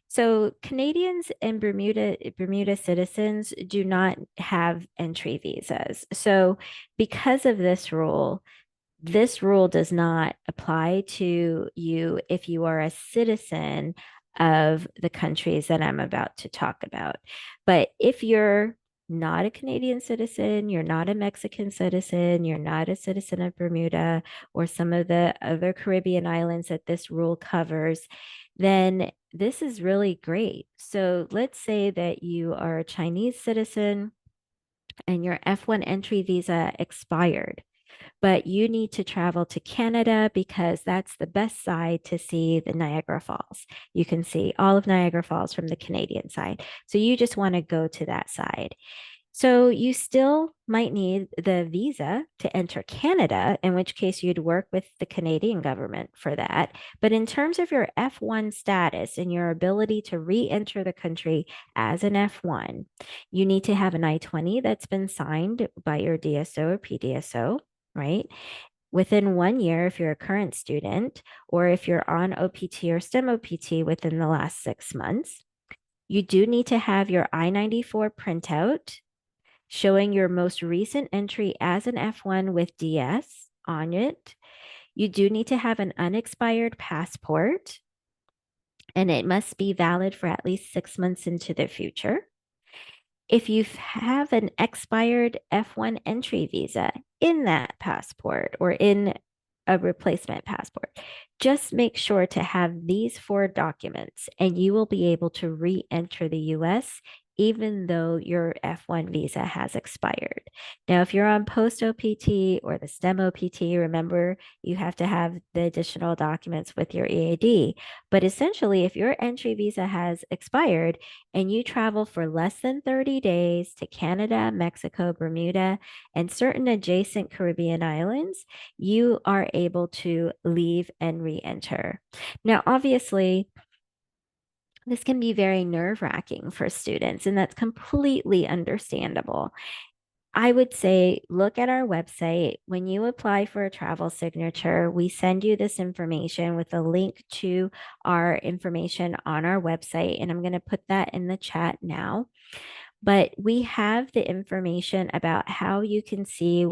So Canadians and Bermuda citizens do not have entry visas. So because of this rule does not apply to you if you are a citizen of the countries that I'm about to talk about. But if you're not a Canadian citizen, you're not a Mexican citizen, you're not a citizen of Bermuda or some of the other Caribbean islands that this rule covers, then this is really great. So let's say that you are a Chinese citizen and your F-1 entry visa expired, but you need to travel to Canada because that's the best side to see the Niagara Falls. You can see all of Niagara Falls from the Canadian side. So you just want to go to that side. So you still might need the visa to enter Canada, in which case you'd work with the Canadian government for that. But in terms of your F-1 status and your ability to re-enter the country as an F-1, you need to have an I-20 that's been signed by your DSO or PDSO, right? Within 1 year, if you're a current student, or if you're on OPT or STEM OPT within the last 6 months. You do need to have your I-94 printout showing your most recent entry as an F-1 with DS on it. You do need to have an unexpired passport, and it must be valid for at least 6 months into the future. If you have an expired F-1 entry visa in that passport or in a replacement passport, just make sure to have these 4 documents and you will be able to re-enter the US even though your F-1 visa has expired. Now, if you're on post OPT or the STEM OPT, remember you have to have the additional documents with your EAD. But essentially, if your entry visa has expired and you travel for less than 30 days to Canada, Mexico, Bermuda, and certain adjacent Caribbean islands, you are able to leave and re-enter. Now, obviously, this can be very nerve-wracking for students, and that's completely understandable. I would say look at our website. When you apply for a travel signature, we send you this information with a link to our information on our website, and I'm going to put that in the chat now. But we have the information about how you can see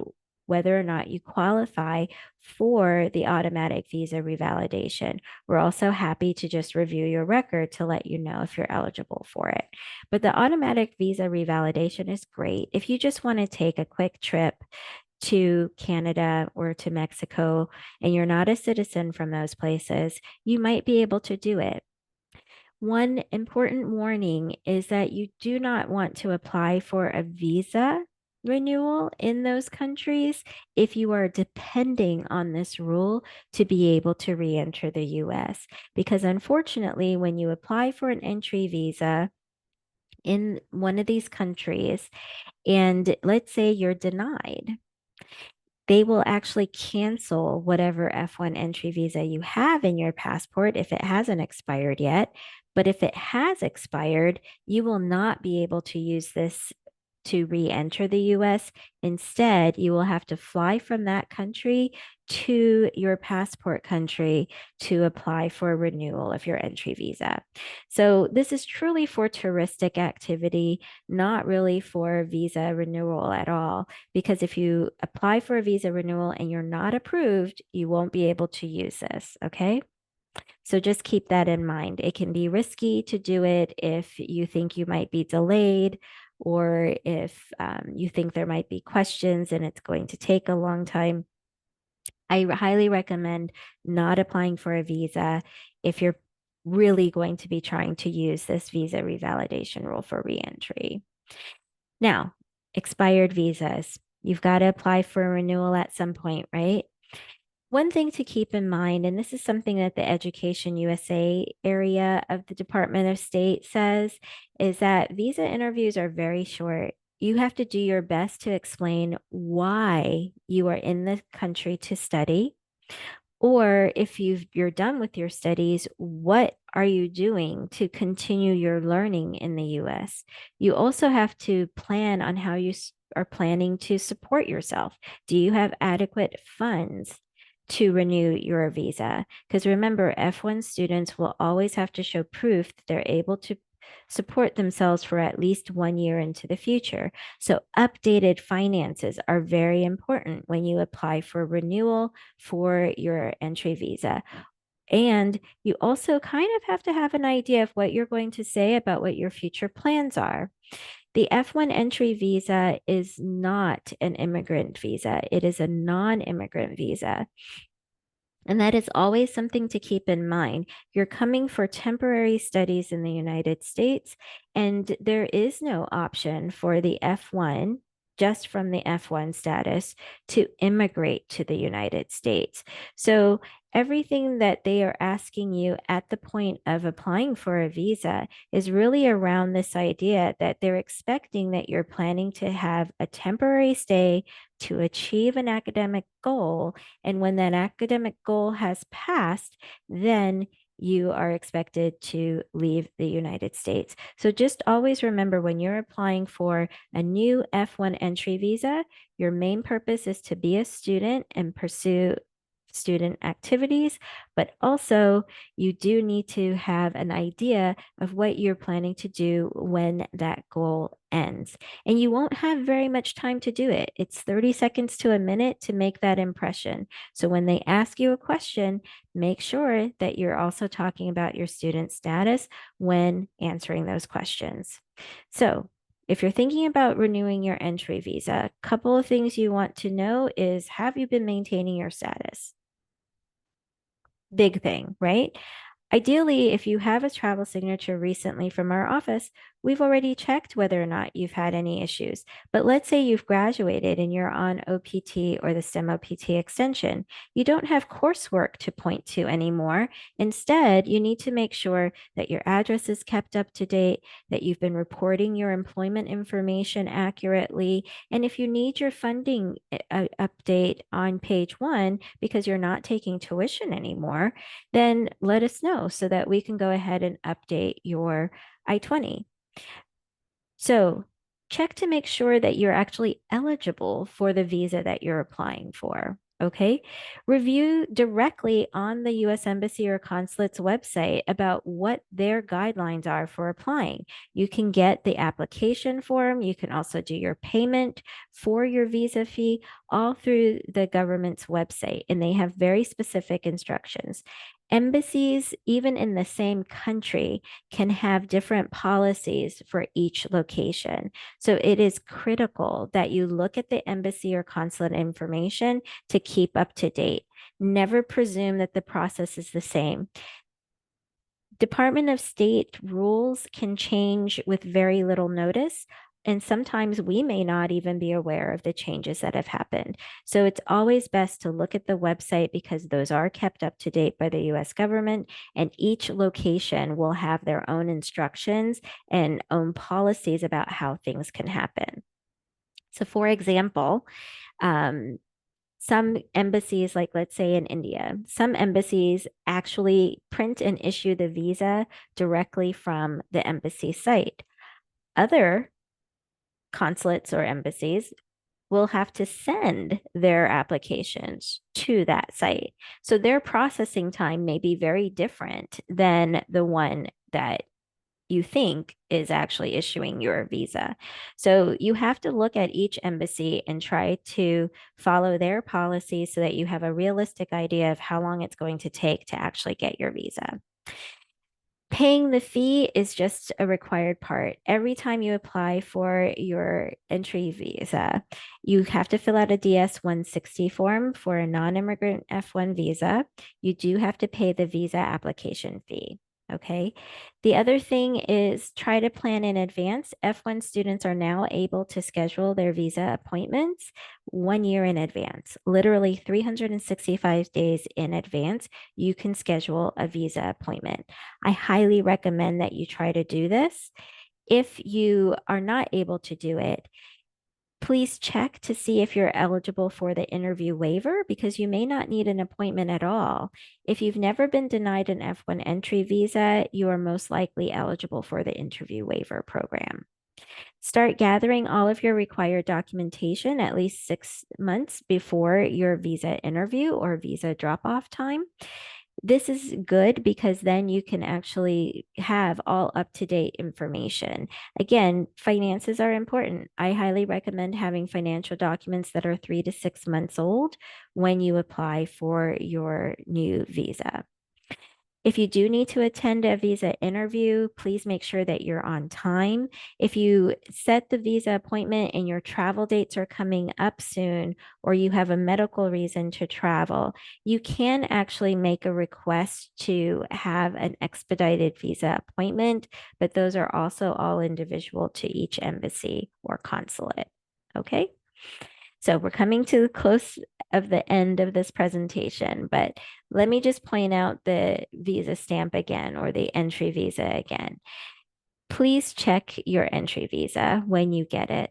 whether or not you qualify for the automatic visa revalidation. We're also happy to just review your record to let you know if you're eligible for it. But the automatic visa revalidation is great. If you just want to take a quick trip to Canada or to Mexico and you're not a citizen from those places, you might be able to do it. One important warning is that you do not want to apply for a visa renewal in those countries if you are depending on this rule to be able to re-enter the US. Because unfortunately, when you apply for an entry visa in one of these countries, and let's say you're denied, they will actually cancel whatever F-1 entry visa you have in your passport if it hasn't expired yet. But if it has expired, you will not be able to use this to re-enter the US. Instead, you will have to fly from that country to your passport country to apply for a renewal of your entry visa. So this is truly for touristic activity, not really for visa renewal at all, because if you apply for a visa renewal and you're not approved, you won't be able to use this, okay? So just keep that in mind. It can be risky to do it if you think you might be delayed or if you think there might be questions and it's going to take a long time. I highly recommend not applying for a visa if you're really going to be trying to use this visa revalidation rule for reentry. Now, expired visas. You've got to apply for a renewal at some point, right? One thing to keep in mind, and this is something that the Education USA area of the Department of State says, is that visa interviews are very short. You have to do your best to explain why you are in the country to study, or if you're done with your studies, what are you doing to continue your learning in the US? You also have to plan on how you are planning to support yourself. Do you have adequate funds to renew your visa? Because remember, F-1 students will always have to show proof that they're able to support themselves for at least 1 year into the future. So updated finances are very important when you apply for renewal for your entry visa. And you also kind of have to have an idea of what you're going to say about what your future plans are. The F-1 entry visa is not an immigrant visa. It is a non-immigrant visa. And that is always something to keep in mind. You're coming for temporary studies in the United States, and there is no option for the F-1, just from the F-1 status, to immigrate to the United States. So everything that they are asking you at the point of applying for a visa is really around this idea that they're expecting that you're planning to have a temporary stay to achieve an academic goal. And when that academic goal has passed, then you are expected to leave the United States. So just always remember, when you're applying for a new F-1 entry visa, your main purpose is to be a student and pursue student activities, but also you do need to have an idea of what you're planning to do when that goal ends. And you won't have very much time to do it. It's 30 seconds to a minute to make that impression. So when they ask you a question, make sure that you're also talking about your student status when answering those questions. So if you're thinking about renewing your entry visa, a couple of things you want to know is, have you been maintaining your status? Big thing, right? Ideally, if you have a travel signature recently from our office, we've already checked whether or not you've had any issues. But let's say you've graduated and you're on OPT or the STEM OPT extension. You don't have coursework to point to anymore. Instead, you need to make sure that your address is kept up to date, that you've been reporting your employment information accurately. And if you need your funding update on page 1 because you're not taking tuition anymore, then let us know so that we can go ahead and update your I-20. So check to make sure that you're actually eligible for the visa that you're applying for. Okay. Review directly on the US Embassy or Consulate's website about what their guidelines are for applying. You can get the application form. You can also do your payment for your visa fee all through the government's website, and they have very specific instructions. Embassies, even in the same country, can have different policies for each location. So it is critical that you look at the embassy or consulate information to keep up to date. Never presume that the process is the same. Department of State rules can change with very little notice. And sometimes we may not even be aware of the changes that have happened. So it's always best to look at the website because those are kept up to date by the US government, and each location will have their own instructions and own policies about how things can happen. So for example, some embassies, like let's say in India, some embassies actually print and issue the visa directly from the embassy site. Other consulates or embassies will have to send their applications to that site. So their processing time may be very different than the one that you think is actually issuing your visa. So you have to look at each embassy and try to follow their policy so that you have a realistic idea of how long it's going to take to actually get your visa. Paying the fee is just a required part. Every time you apply for your entry visa, you have to fill out a DS 160 form for a non-immigrant F1 visa. You do have to pay the visa application fee. Okay. The other thing is try to plan in advance. F1 students are now able to schedule their visa appointments 1 year in advance, literally 365 days in advance. You can schedule a visa appointment. I highly recommend that you try to do this. If you are not able to do it, please check to see if you're eligible for the interview waiver because you may not need an appointment at all. If you've never been denied an F1 entry visa, you are most likely eligible for the interview waiver program. Start gathering all of your required documentation at least 6 months before your visa interview or visa drop-off time. This is good because then you can actually have all up-to-date information. Again, finances are important. I highly recommend having financial documents that are 3 to 6 months old when you apply for your new visa. If you do need to attend a visa interview, please make sure that you're on time. If you set the visa appointment and your travel dates are coming up soon, or you have a medical reason to travel, you can actually make a request to have an expedited visa appointment, but those are also all individual to each embassy or consulate. Okay. So we're coming to the close of the end of this presentation, but let me just point out the visa stamp again or the entry visa again. Please check your entry visa when you get it.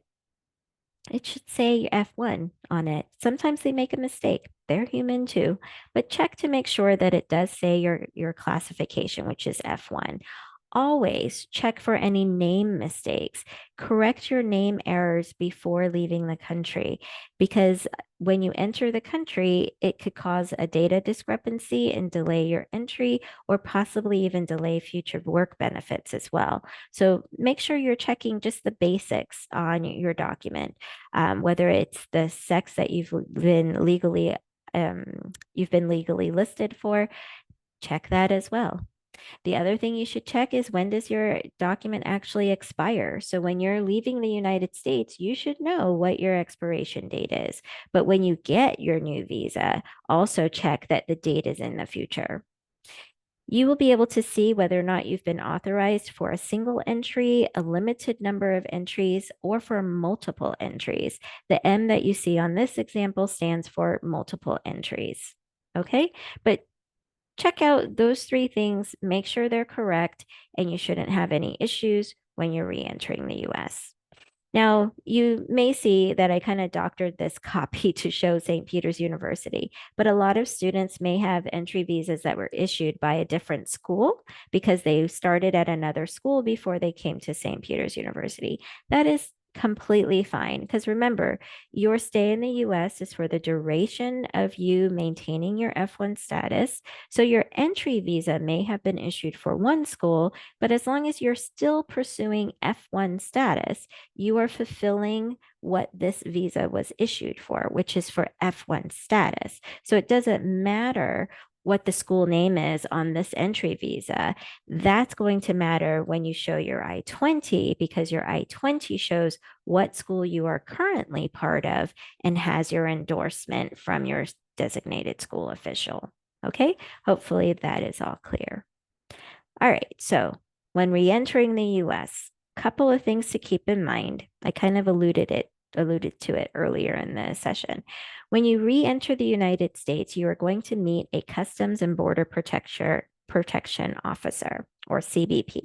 It should say F1 on it. Sometimes they make a mistake. They're human too, but check to make sure that it does say your classification, which is F1. Always check for any name mistakes. Correct your name errors before leaving the country because when you enter the country, it could cause a data discrepancy and delay your entry or possibly even delay future work benefits as well. So make sure you're checking just the basics on your document, whether it's the sex that you've been legally listed for, check that as well. The other thing you should check is when does your document actually expire? So when you're leaving the United States, you should know what your expiration date is. But when you get your new visa, also check that the date is in the future. You will be able to see whether or not you've been authorized for a single entry, a limited number of entries, or for multiple entries. The M that you see on this example stands for multiple entries. Okay, but check out those 3 things, make sure they're correct, and you shouldn't have any issues when you're re-entering the US. Now, you may see that I kind of doctored this copy to show St. Peter's University, but a lot of students may have entry visas that were issued by a different school because they started at another school before they came to St. Peter's University. That is completely fine because remember, your stay in the US is for the duration of you maintaining your F1 status. So your entry visa may have been issued for one school, but as long as you're still pursuing F1 status, you are fulfilling what this visa was issued for, which is for F1 status. So it doesn't matter what the school name is on this entry visa. That's going to matter when you show your I-20 because your I-20 shows what school you are currently part of and has your endorsement from your designated school official. Okay, hopefully that is all clear. All right, so when re-entering the US, couple of things to keep in mind. I kind of alluded to it earlier in the session. When you re-enter the United States, you are going to meet a Customs and Border Protection Officer, or CBP.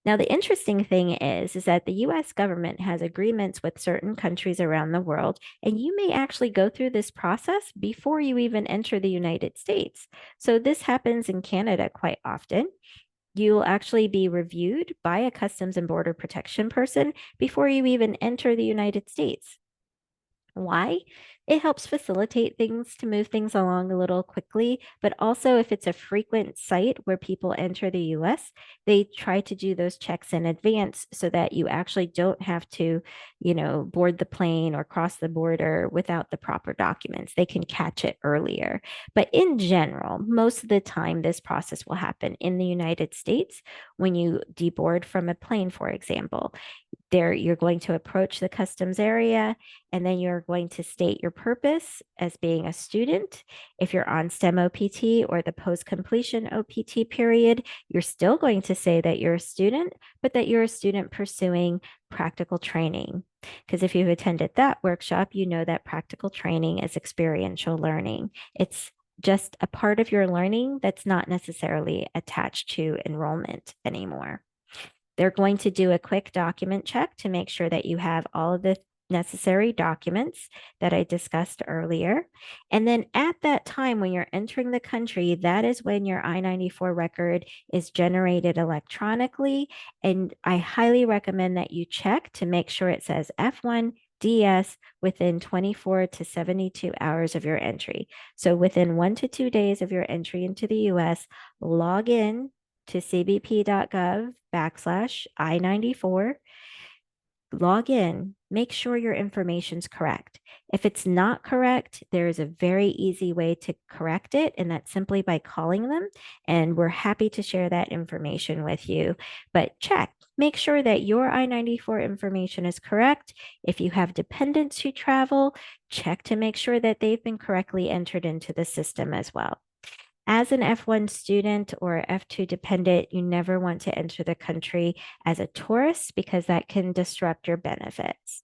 Now, the interesting thing is that the US government has agreements with certain countries around the world, and you may actually go through this process before you even enter the United States. So this happens in Canada quite often. You'll actually be reviewed by a Customs and Border Protection person before you even enter the United States. Why? It helps facilitate things to move things along a little quickly, but also if it's a frequent site where people enter the US, they try to do those checks in advance so that you actually don't have to, board the plane or cross the border without the proper documents. They can catch it earlier. But in general, most of the time, this process will happen in the United States when you deboard from a plane, for example. There, you're going to approach the customs area, and then you're going to state your purpose as being a student. If you're on STEM OPT or the post completion OPT period, you're still going to say that you're a student, but that you're a student pursuing practical training. Because if you've attended that workshop, you know that practical training is experiential learning. It's just a part of your learning that's not necessarily attached to enrollment anymore. They're going to do a quick document check to make sure that you have all of the necessary documents that I discussed earlier. And then at that time, when you're entering the country, that is when your I-94 record is generated electronically. And I highly recommend that you check to make sure it says F1 DS within 24 to 72 hours of your entry. So within 1 to 2 days of your entry into the US, log in to cbp.gov/I-94, log in, make sure your information's correct. If it's not correct, there is a very easy way to correct it, and that's simply by calling them. And we're happy to share that information with you. But check, make sure that your I-94 information is correct. If you have dependents who travel, check to make sure that they've been correctly entered into the system as well. As an F1 student or F2 dependent, you never want to enter the country as a tourist because that can disrupt your benefits.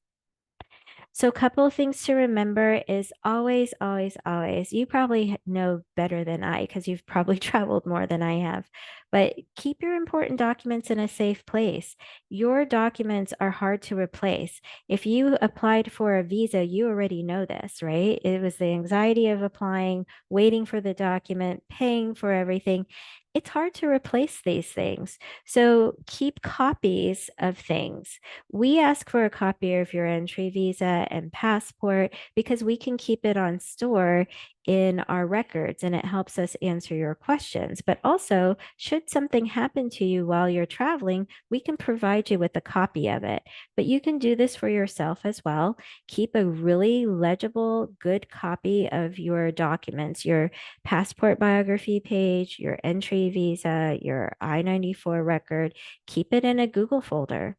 So a couple of things to remember is always, always, always, you probably know better than I because you've probably traveled more than I have, but keep your important documents in a safe place. Your documents are hard to replace. If you applied for a visa, you already know this, right? It was the anxiety of applying, waiting for the document, paying for everything. It's hard to replace these things. So keep copies of things. We ask for a copy of your entry visa and passport because we can keep it on store in our records and it helps us answer your questions. But also, should something happen to you while you're traveling, we can provide you with a copy of it. But you can do this for yourself as well. Keep a really legible, good copy of your documents, your passport biography page, your entry visa, your I-94 record. Keep it in a Google folder.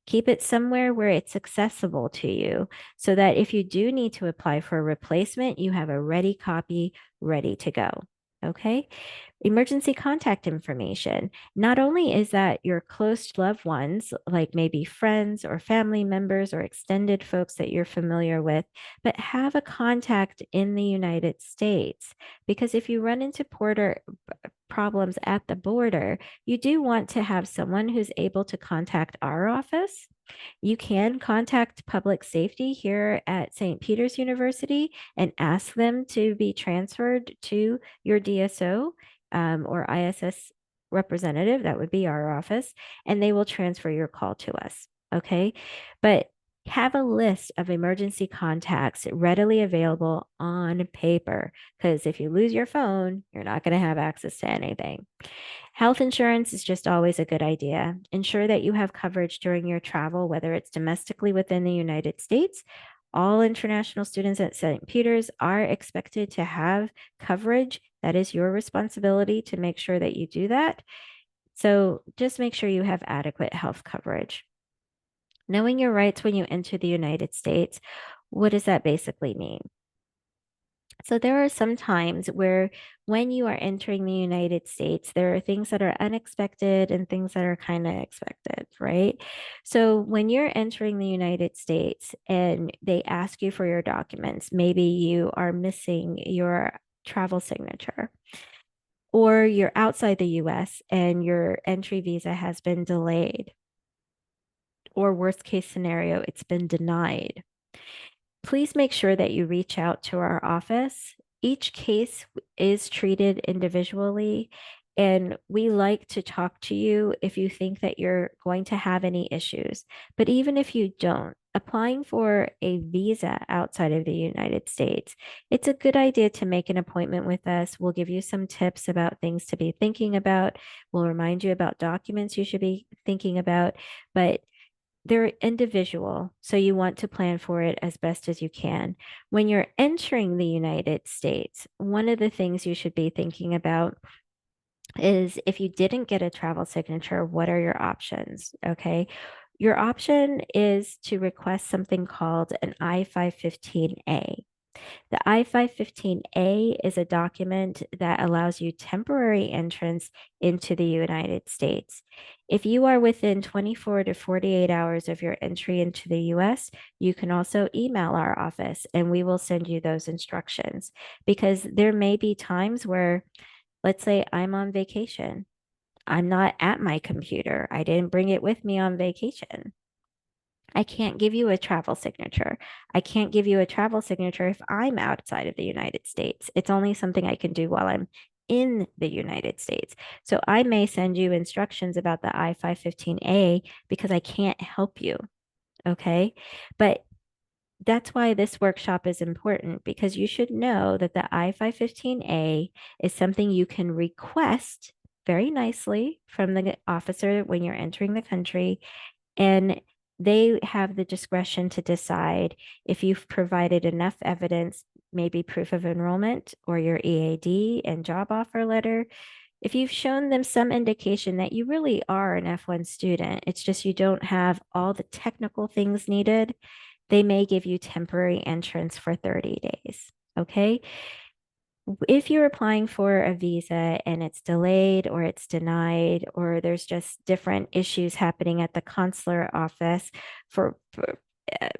Keep it somewhere where it's accessible to you so that if you do need to apply for a replacement, you have a ready copy ready to go. Okay. Emergency contact information. Not only is that your close loved ones, like maybe friends or family members or extended folks that you're familiar with, but have a contact in the United States. Because if you run into problems at the border, you do want to have someone who's able to contact our office. You can contact public safety here at St. Peter's University and ask them to be transferred to your DSO or ISS representative. That would be our office, and they will transfer your call to us. Okay. But have a list of emergency contacts readily available on paper because if you lose your phone, you're not going to have access to anything. Health insurance is just always a good idea. Ensure that you have coverage during your travel, whether it's domestically within the United States. All international students at St. Peter's are expected to have coverage. That is your responsibility to make sure that you do that. So just make sure you have adequate health coverage. Knowing your rights when you enter the United States, what does that basically mean? So there are some times where when you are entering the United States, there are things that are unexpected and things that are kind of expected, right? So when you're entering the United States and they ask you for your documents, maybe you are missing your travel signature, or you're outside the US and your entry visa has been delayed, or worst case scenario, it's been denied. Please make sure that you reach out to our office. Each case is treated individually, And we like to talk to you if you think that you're going to have any issues. But even if you don't, applying for a visa outside of the United States, it's a good idea to make an appointment with us. We'll give you some tips about things to be thinking about. We'll remind you about documents you should be thinking about, but they're individual, so you want to plan for it as best as you can. When you're entering the United States, one of the things you should be thinking about is if you didn't get a travel signature, what are your options? Okay. Your option is to request something called an I-515A. The I-515A is a document that allows you temporary entrance into the United States. If you are within 24 to 48 hours of your entry into the US, you can also email our office and we will send you those instructions, because there may be times where, let's say I'm on vacation. I'm not at my computer. I didn't bring it with me on vacation. I can't give you a travel signature. I can't give you a travel signature if I'm outside of the United States. It's only something I can do while I'm in the United States. So I may send you instructions about the I-515A because I can't help you. Okay. But that's why this workshop is important, because you should know that the I-515A is something you can request very nicely from the officer when you're entering the country, and they have the discretion to decide if you've provided enough evidence, maybe proof of enrollment or your EAD and job offer letter. If you've shown them some indication that you really are an F-1 student, it's just you don't have all the technical things needed, they may give you temporary entrance for 30 days. Okay. If you're applying for a visa and it's delayed or it's denied, or there's just different issues happening at the consular office for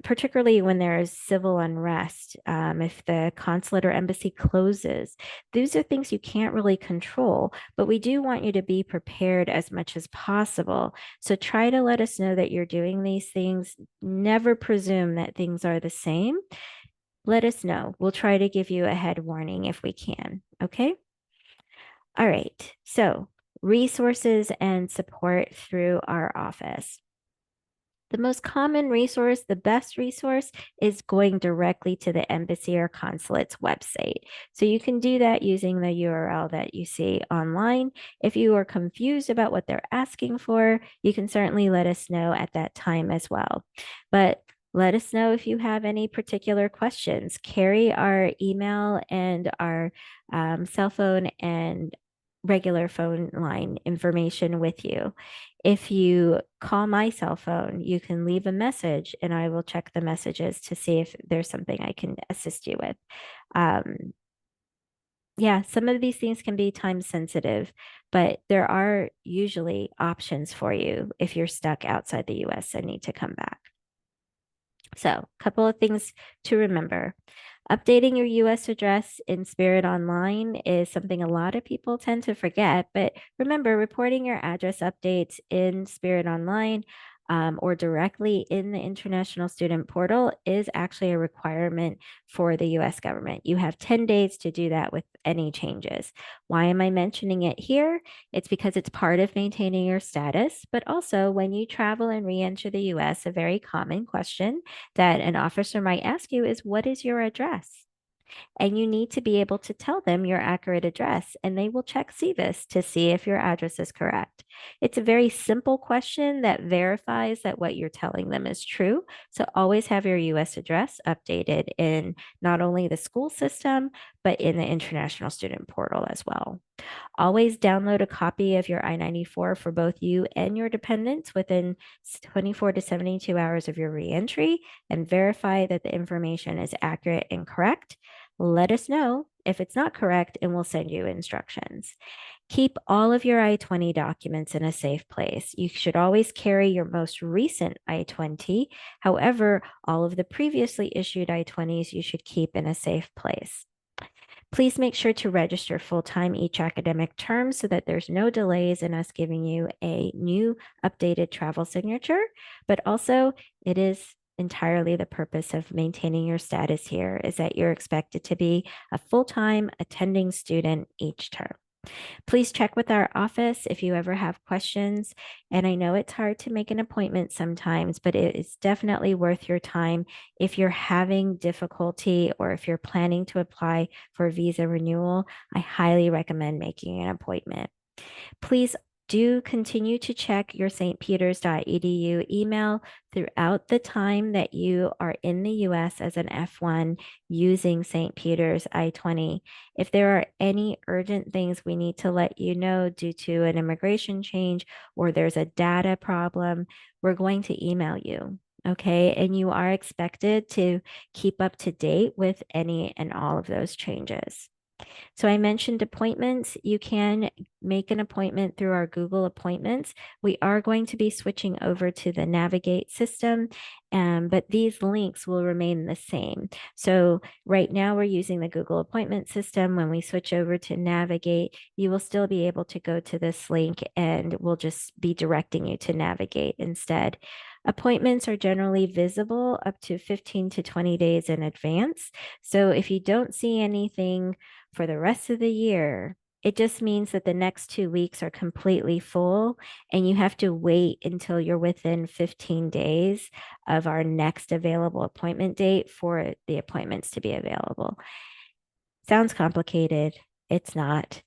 particularly when there is civil unrest, if the consulate or embassy closes, these are things you can't really control, but we do want you to be prepared as much as possible. So try to let us know that you're doing these things. Never presume that things are the same. Let us know. We'll try to give you a head warning if we can. Okay. All right. So resources and support through our office. The most common resource, the best resource, is going directly to the embassy or consulate's website. So you can do that using the URL that you see online. If you are confused about what they're asking for, you can certainly let us know at that time as well. But let us know if you have any particular questions. Carry our email and our cell phone and regular phone line information with you. If you call my cell phone, you can leave a message and I will check the messages to see if there's something I can assist you with. Um, yeah, some of these things can be time sensitive, but there are usually options for you if you're stuck outside the US and need to come back. So, a couple of things to remember. Updating your US address in Spirit Online is something a lot of people tend to forget, but remember, reporting your address updates in Spirit Online or directly in the International Student Portal is actually a requirement for the US government. You have 10 days to do that with any changes. Why am I mentioning it here? It's because it's part of maintaining your status, but also when you travel and re-enter the US, a very common question that an officer might ask you is, what is your address? And you need to be able to tell them your accurate address, and they will check CVIS to see if your address is correct. It's a very simple question that verifies that what you're telling them is true. So always have your US address updated in not only the school system, but in the International Student Portal as well. Always download a copy of your I-94 for both you and your dependents within 24 to 72 hours of your reentry, and verify that the information is accurate and correct. Let us know if it's not correct and we'll send you instructions. Keep all of your I-20 documents in a safe place. You should always carry your most recent I-20. However, all of the previously issued I-20s you should keep in a safe place. Please make sure to register full-time each academic term so that there's no delays in us giving you a new updated travel signature, but also it is entirely the purpose of maintaining your status here is that you're expected to be a full-time attending student each term. Please check with our office if you ever have questions. And I know it's hard to make an appointment sometimes, but it is definitely worth your time. If you're having difficulty or if you're planning to apply for visa renewal, I highly recommend making an appointment. Please do continue to check your stpeters.edu email throughout the time that you are in the US as an F1 using St. Peter's I-20. If there are any urgent things we need to let you know due to an immigration change or there's a data problem, we're going to email you. Okay, and you are expected to keep up to date with any and all of those changes. So I mentioned appointments. You can make an appointment through our Google Appointments. We are going to be switching over to the Navigate system, but these links will remain the same. So right now we're using the Google Appointment system. When we switch over to Navigate, you will still be able to go to this link and we'll just be directing you to Navigate instead. Appointments are generally visible up to 15 to 20 days in advance. So if you don't see anything for the rest of the year, it just means that the next 2 weeks are completely full and you have to wait until you're within 15 days of our next available appointment date for the appointments to be available. Sounds complicated. It's not.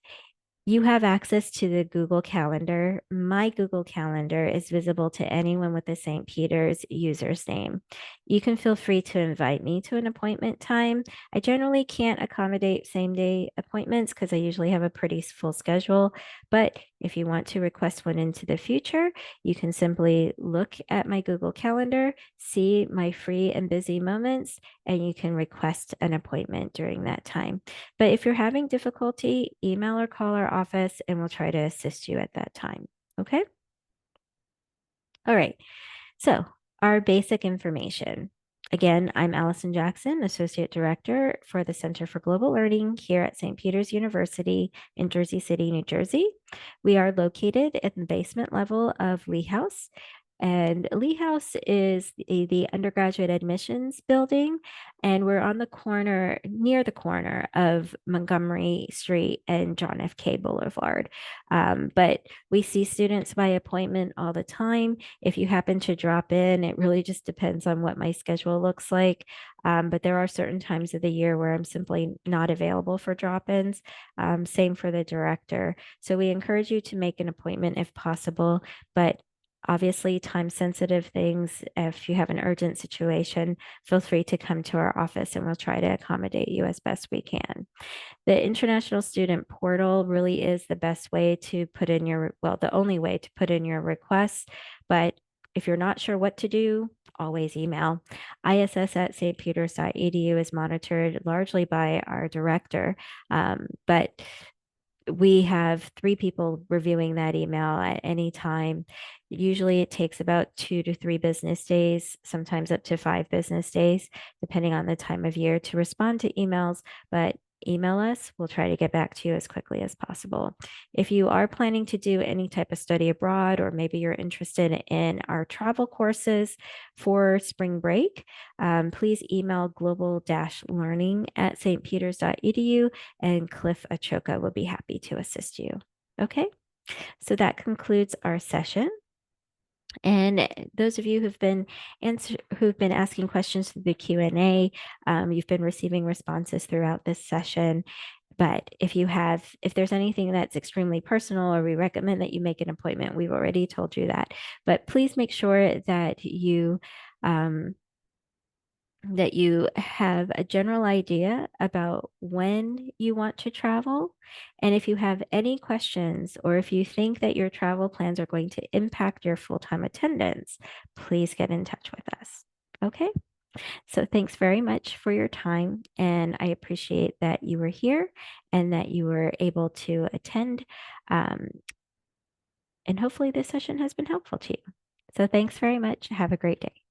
You have access to the Google Calendar. My Google Calendar is visible to anyone with the St. Peter's user's name. You can feel free to invite me to an appointment time. I generally can't accommodate same day appointments because I usually have a pretty full schedule. But if you want to request one into the future, you can simply look at my Google Calendar, see my free and busy moments, and you can request an appointment during that time. But if you're having difficulty, email or call our office and we'll try to assist you at that time. Okay. All right. So, our basic information. Again, I'm Allison Jackson, Associate Director for the Center for Global Learning here at St. Peter's University in Jersey City, New Jersey. We are located in the basement level of Lee House. And Lee House is the undergraduate admissions building, and we're on the corner, near the corner of Montgomery Street and John F. K. Boulevard. But we see students by appointment all the time. If you happen to drop in, it really just depends on what my schedule looks like. But there are certain times of the year where I'm simply not available for drop-ins. Same for the director. So we encourage you to make an appointment if possible, but obviously time sensitive things. If you have an urgent situation, feel free to come to our office and we'll try to accommodate you as best we can. The International Student Portal really is the best way to put in the only way to put in your requests. But if you're not sure what to do, always email. ISS at stpeters.edu is monitored largely by our director, but we have 3 people reviewing that email at any time. Usually it takes about 2 to 3 business days, sometimes up to 5 business days, depending on the time of year to respond to emails. But email us. We'll try to get back to you as quickly as possible. If you are planning to do any type of study abroad, or maybe you're interested in our travel courses for spring break, please email global-learning at stpeters.edu and Cliff Achoka will be happy to assist you. Okay, so that concludes our session. And those of you who've been asking questions through the Q&A, you've been receiving responses throughout this session. But if there's anything that's extremely personal, or we recommend that you make an appointment, we've already told you that. But please make sure that you have a general idea about when you want to travel. And if you have any questions, or if you think that your travel plans are going to impact your full-time attendance, please get in touch with us. Okay? So thanks very much for your time. And I appreciate that you were here and that you were able to attend. And hopefully this session has been helpful to you. So thanks very much. Have a great day.